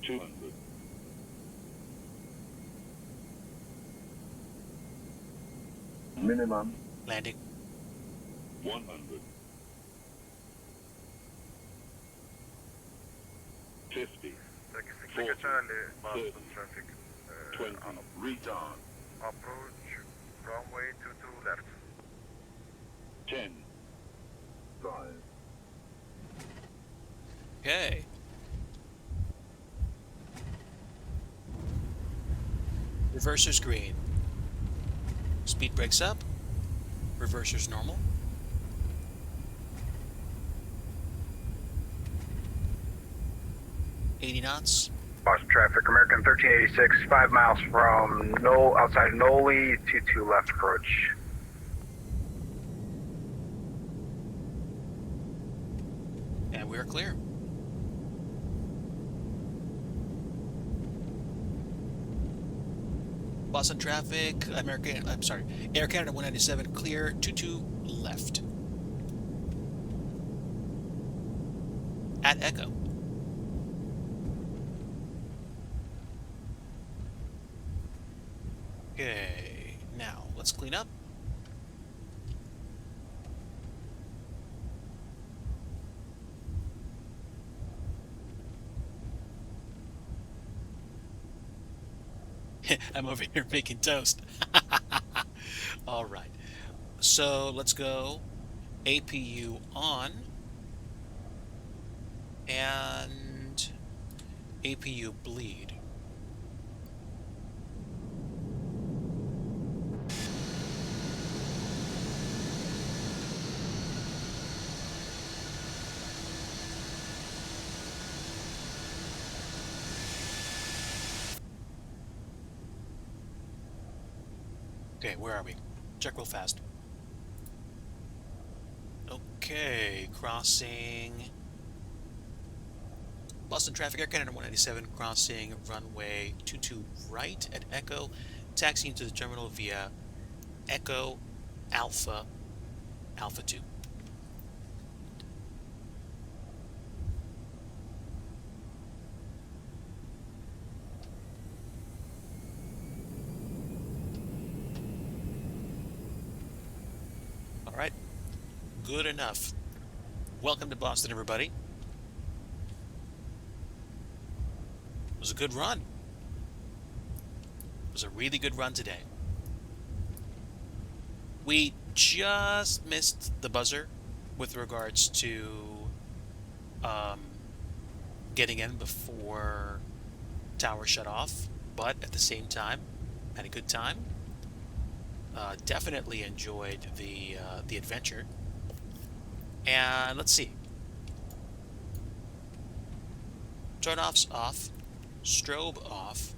200. Minimum. Landing. 100. 50. 40, 30, 20, retard. Approach, runway 22 left. 10. 5. Okay. Reverser's green. Speed brakes up. Reverser's normal. 80 knots. Boston traffic, American 1386, 5 miles from outside Noli, 22 left approach. And we're clear. Boston traffic, Air Canada 197 clear, 22 left. At Echo. Okay, now let's clean up. I'm over here making toast. All right. So let's go APU on and APU bleed. Okay, where are we? Check real fast. Okay, crossing Boston traffic, Air Canada 197, crossing runway 22 right at Echo, taxiing to the terminal via Echo Alpha 2. All right, good enough. Welcome to Boston, everybody. It was a good run. It was a really good run today. We just missed the buzzer with regards to getting in before tower shut off, but at the same time, had a good time. Definitely enjoyed the adventure. And let's see. Turn-offs off, strobe off,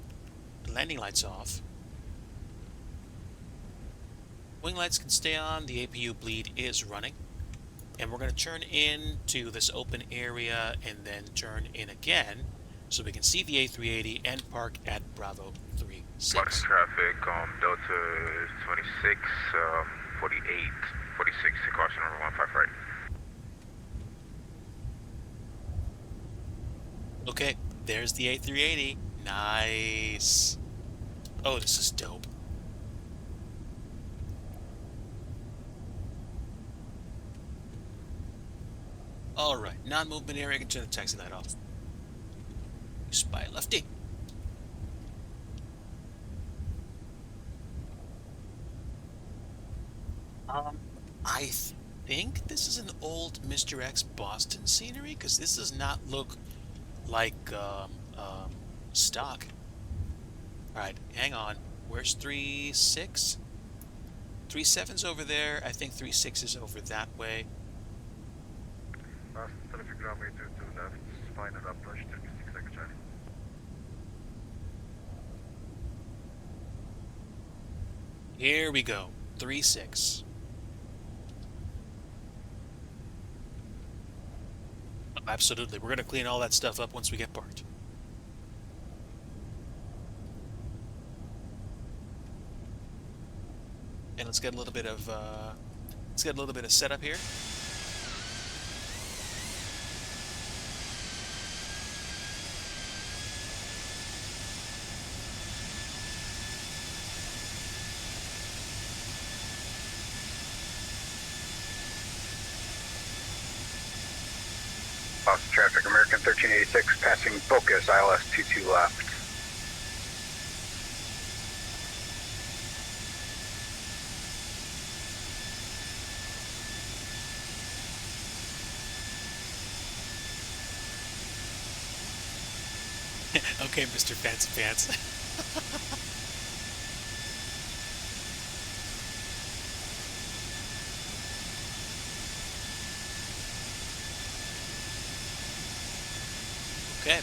landing lights off. Wing lights can stay on, the APU bleed is running. And we're going to turn into this open area and then turn in again so we can see the A380 and park at Bravo 36. Boston traffic, Delta 26, 48, 46, caution number 15 right. Okay, there's the A380. Nice. Oh, this is dope. Alright, non-movement area, I can turn the taxi light off. Spy lefty. I think this is an old Mr. X Boston scenery, because this does not look like stock. Alright, hang on. Where's 3.6? 3.7's over there. I think 3.6 is over that way. Boston traffic runway 22 left, final approach 36 actually. Here we go. 3.6. Absolutely. We're going to clean all that stuff up once we get parked. And let's get a little bit of setup here. Boston traffic, American 1386, passing Focus, ILS 22 left. Okay, Mr. Fancy Pants. Okay.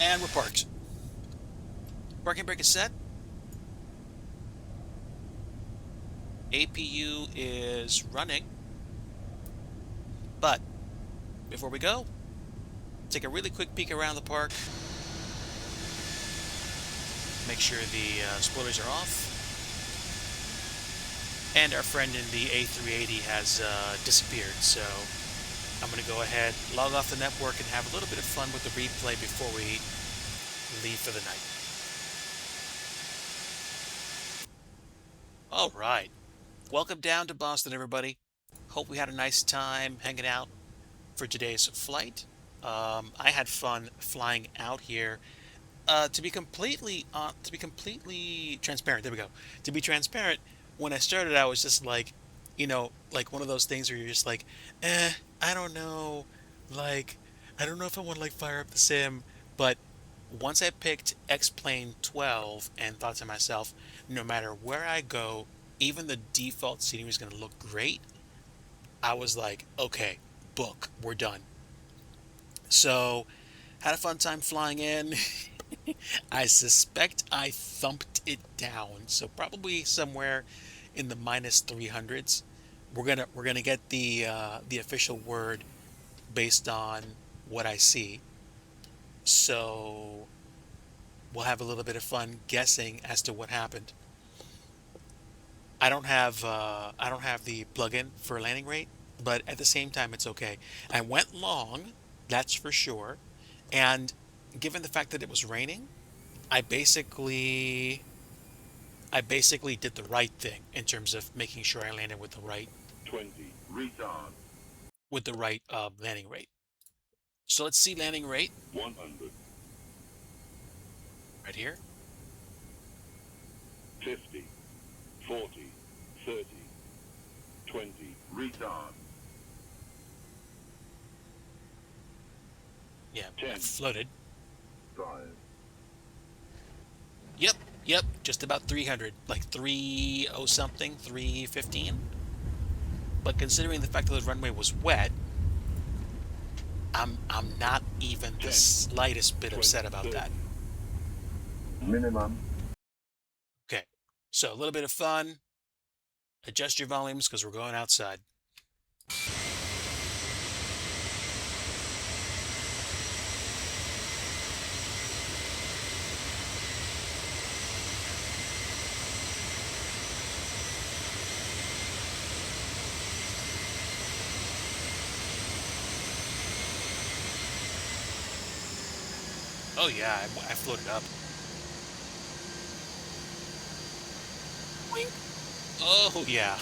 And we're parked. Parking brake is set. APU is running. But before we go, take a really quick peek around the park. Make sure the spoilers are off. And our friend in the A380 has disappeared, so I'm going to go ahead, log off the network, and have a little bit of fun with the replay before we leave for the night. All right. Welcome down to Boston, everybody. Hope we had a nice time hanging out for today's flight. I had fun flying out here. To be completely transparent, there we go. To be transparent, when I started, I was just like, like one of those things where you're just like, I don't know, like, I don't know if I want to like fire up the sim. But once I picked X-Plane 12 and thought to myself, no matter where I go, even the default seating is going to look great. I was like, okay, book, we're done. So, had a fun time flying in. I suspect I thumped it down, so probably somewhere in the minus 300s. We're gonna get the official word based on what I see. So we'll have a little bit of fun guessing as to what happened. I don't have the plugin for landing rate, but at the same time it's okay. I went long, that's for sure, and given the fact that it was raining, I basically I basically did the right thing in terms of making sure I landed with the right 20. Retard. landing rate. So let's see landing rate 100. right here. 50. 40. 30. 20. Retard. Yeah, I 10. floated. 5. Yep, just about 300, like 30 something, 315. But considering the fact that the runway was wet, I'm not even the slightest bit upset about that. Minimum. Okay, so a little bit of fun. Adjust your volumes because we're going outside. Oh yeah, I floated up. Boing. Oh yeah.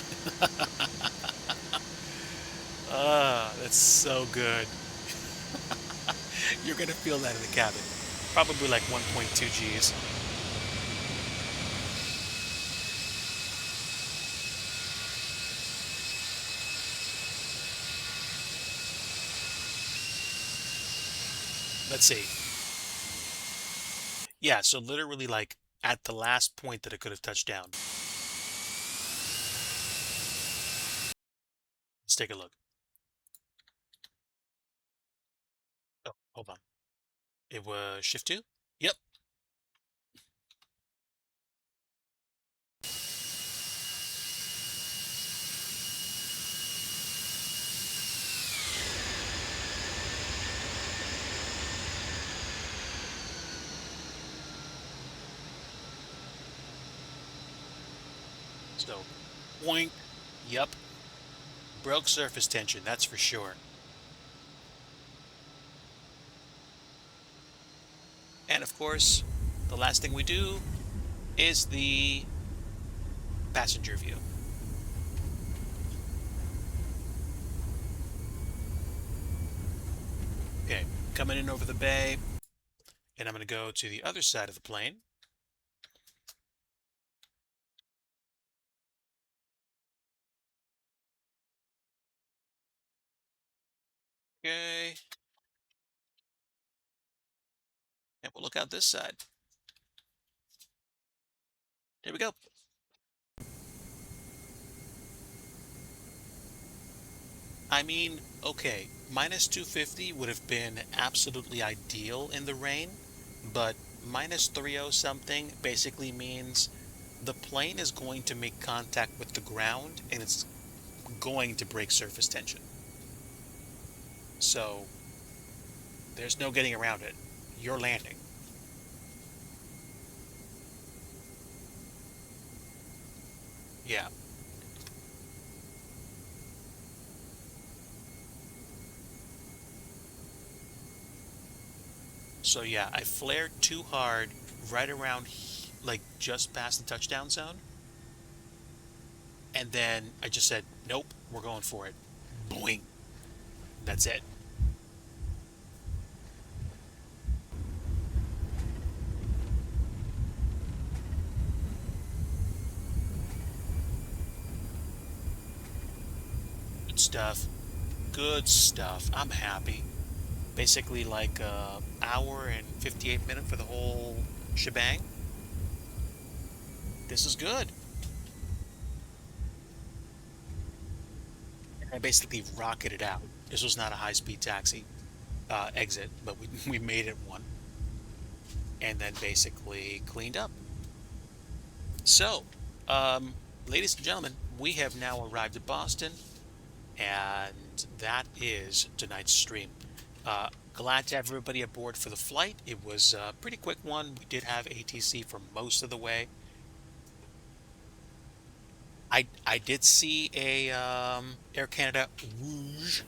That's so good. You're gonna feel that in the cabin. Probably like 1.2 Gs. Let's see. Yeah, so literally like at the last point that it could have touched down. Let's take a look. Oh, hold on. It was shift 2? Yep. So, boink. Yep. Broke surface tension, that's for sure. And of course, the last thing we do is the passenger view. Okay, coming in over the bay, and I'm going to go to the other side of the plane. Okay. And we'll look out this side. There we go. I mean, okay, minus 250 would have been absolutely ideal in the rain, but minus 30 something basically means the plane is going to make contact with the ground and it's going to break surface tension. So there's no getting around it. You're landing. Yeah. So yeah, I flared too hard right around like just past the touchdown zone. And then I just said, nope, we're going for it. Boing. That's it. Good stuff. Good stuff. I'm happy. Basically like hour and 58 minutes for the whole shebang. This is good. I basically rocketed out. This was not a high-speed taxi exit, but we made it one. And then basically cleaned up. So, um, ladies and gentlemen, we have now arrived at Boston, and that is tonight's stream. Glad to have everybody aboard for the flight. It was a pretty quick one. We did have ATC for most of the way. I did see a Air Canada Rouge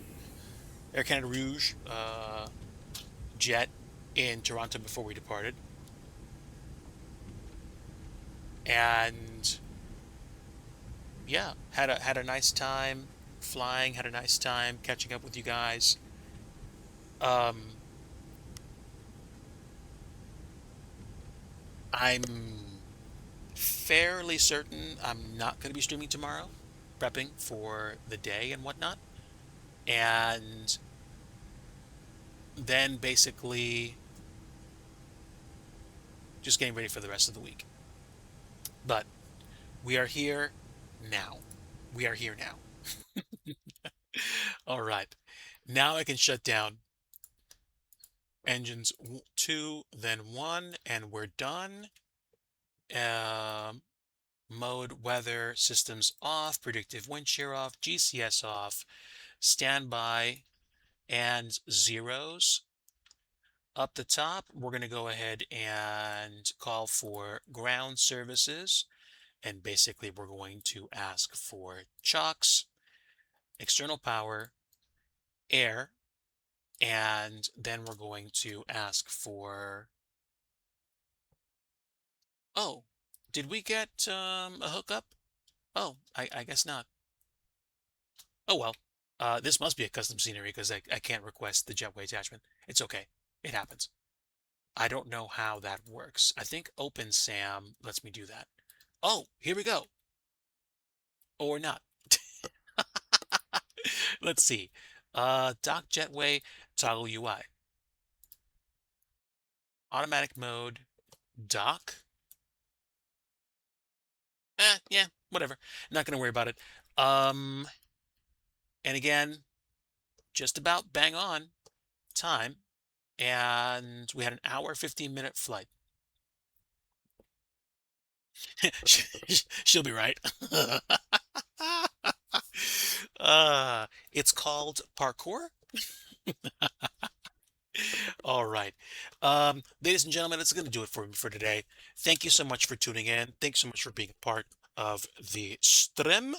jet in Toronto before we departed, and yeah, had a nice time flying. Had a nice time catching up with you guys. Um, I'm fairly certain I'm not going to be streaming tomorrow, prepping for the day and whatnot. And then basically just getting ready for the rest of the week. But we are here now. We are here now. All right. Now I can shut down engines 2, then 1, and we're done. Um, Mode weather systems off, predictive wind shear off, GCS off, standby, and zeros. Up the top, we're going to go ahead and call for ground services. And basically, we're going to ask for chocks, external power, air, and then we're going to ask for. Oh, did we get a hookup? Oh, I guess not. Oh well. This must be a custom scenery because I can't request the jetway attachment. It's okay. It happens. I don't know how that works. I think OpenSAM lets me do that. Oh, here we go. Or not. Let's see. Dock jetway, toggle UI. Automatic mode, dock. Yeah, whatever. Not gonna worry about it. And again, just about bang on time. And we had an hour, 15-minute flight. She'll be right. It's called parkour. All right. Ladies and gentlemen, that's going to do it for me for today. Thank you so much for tuning in. Thanks so much for being a part of the stream.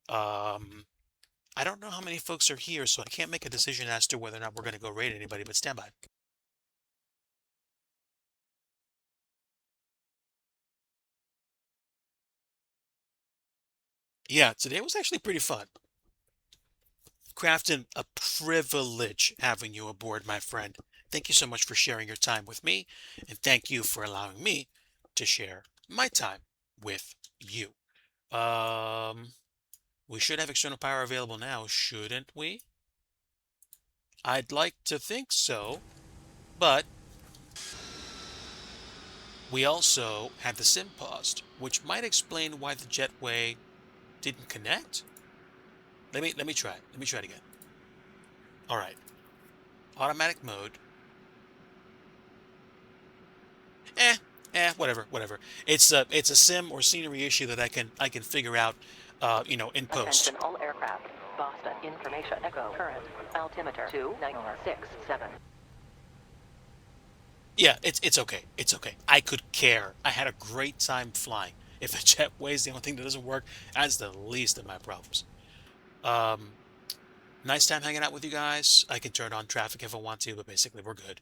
I don't know how many folks are here, so I can't make a decision as to whether or not we're going to go raid anybody, but stand by. Yeah, today was actually pretty fun. Crafton, a privilege having you aboard, my friend. Thank you so much for sharing your time with me, and thank you for allowing me to share my time with you. We should have external power available now, shouldn't we? I'd like to think so, but we also had the sim paused, which might explain why the jetway didn't connect. Let me try. Let me try it again. All right. Automatic mode. Whatever. It's a sim or scenery issue that I can figure out, in post. Attention all aircraft. Boston information echo current altimeter 2967. Yeah, it's okay. It's okay. I could care. I had a great time flying. If the jetway is the only thing that doesn't work, that's the least of my problems. Nice time hanging out with you guys. I can turn on traffic if I want to, but basically we're good.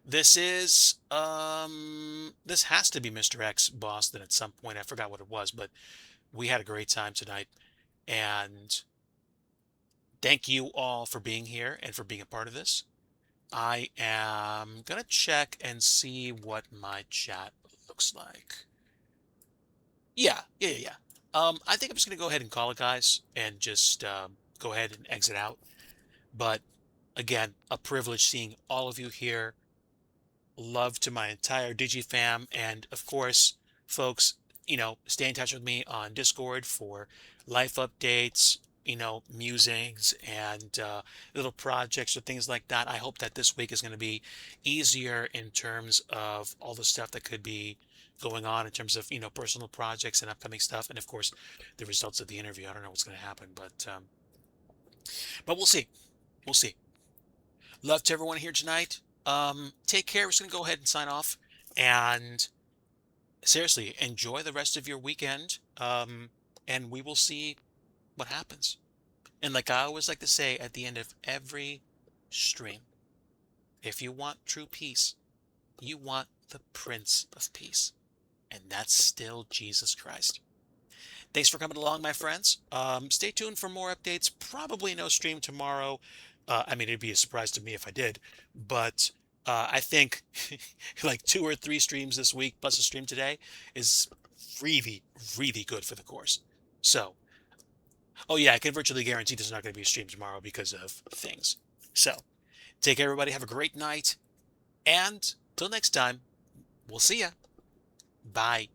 This has to be Mr. X Boston at some point. I forgot what it was, but we had a great time tonight. And thank you all for being here and for being a part of this. I am gonna check and see what my chat looks like. Yeah. I think I'm just gonna go ahead and call it, guys, and just go ahead and exit out. But again, a privilege seeing all of you here. Love to my entire Digi fam, and of course, folks, stay in touch with me on Discord for life updates, musings and little projects or things like that. I hope that this week is going to be easier in terms of all the stuff that could be going on in terms of personal projects and upcoming stuff, and of course, the results of the interview. I don't know what's going to happen, but we'll see. We'll see. Love to everyone here tonight. Take care. We're just going to go ahead and sign off. And seriously, enjoy the rest of your weekend. And we will see what happens. And like I always like to say at the end of every stream, if you want true peace, you want the Prince of Peace. And that's still Jesus Christ. Thanks for coming along, my friends. Stay tuned for more updates. Probably no stream tomorrow. It'd be a surprise to me if I did, but I think like 2 or 3 streams this week plus a stream today is really, really good for the course. So, oh yeah, I can virtually guarantee there's not going to be a stream tomorrow because of things. So, take care, everybody. Have a great night. And till next time, we'll see ya. Bye.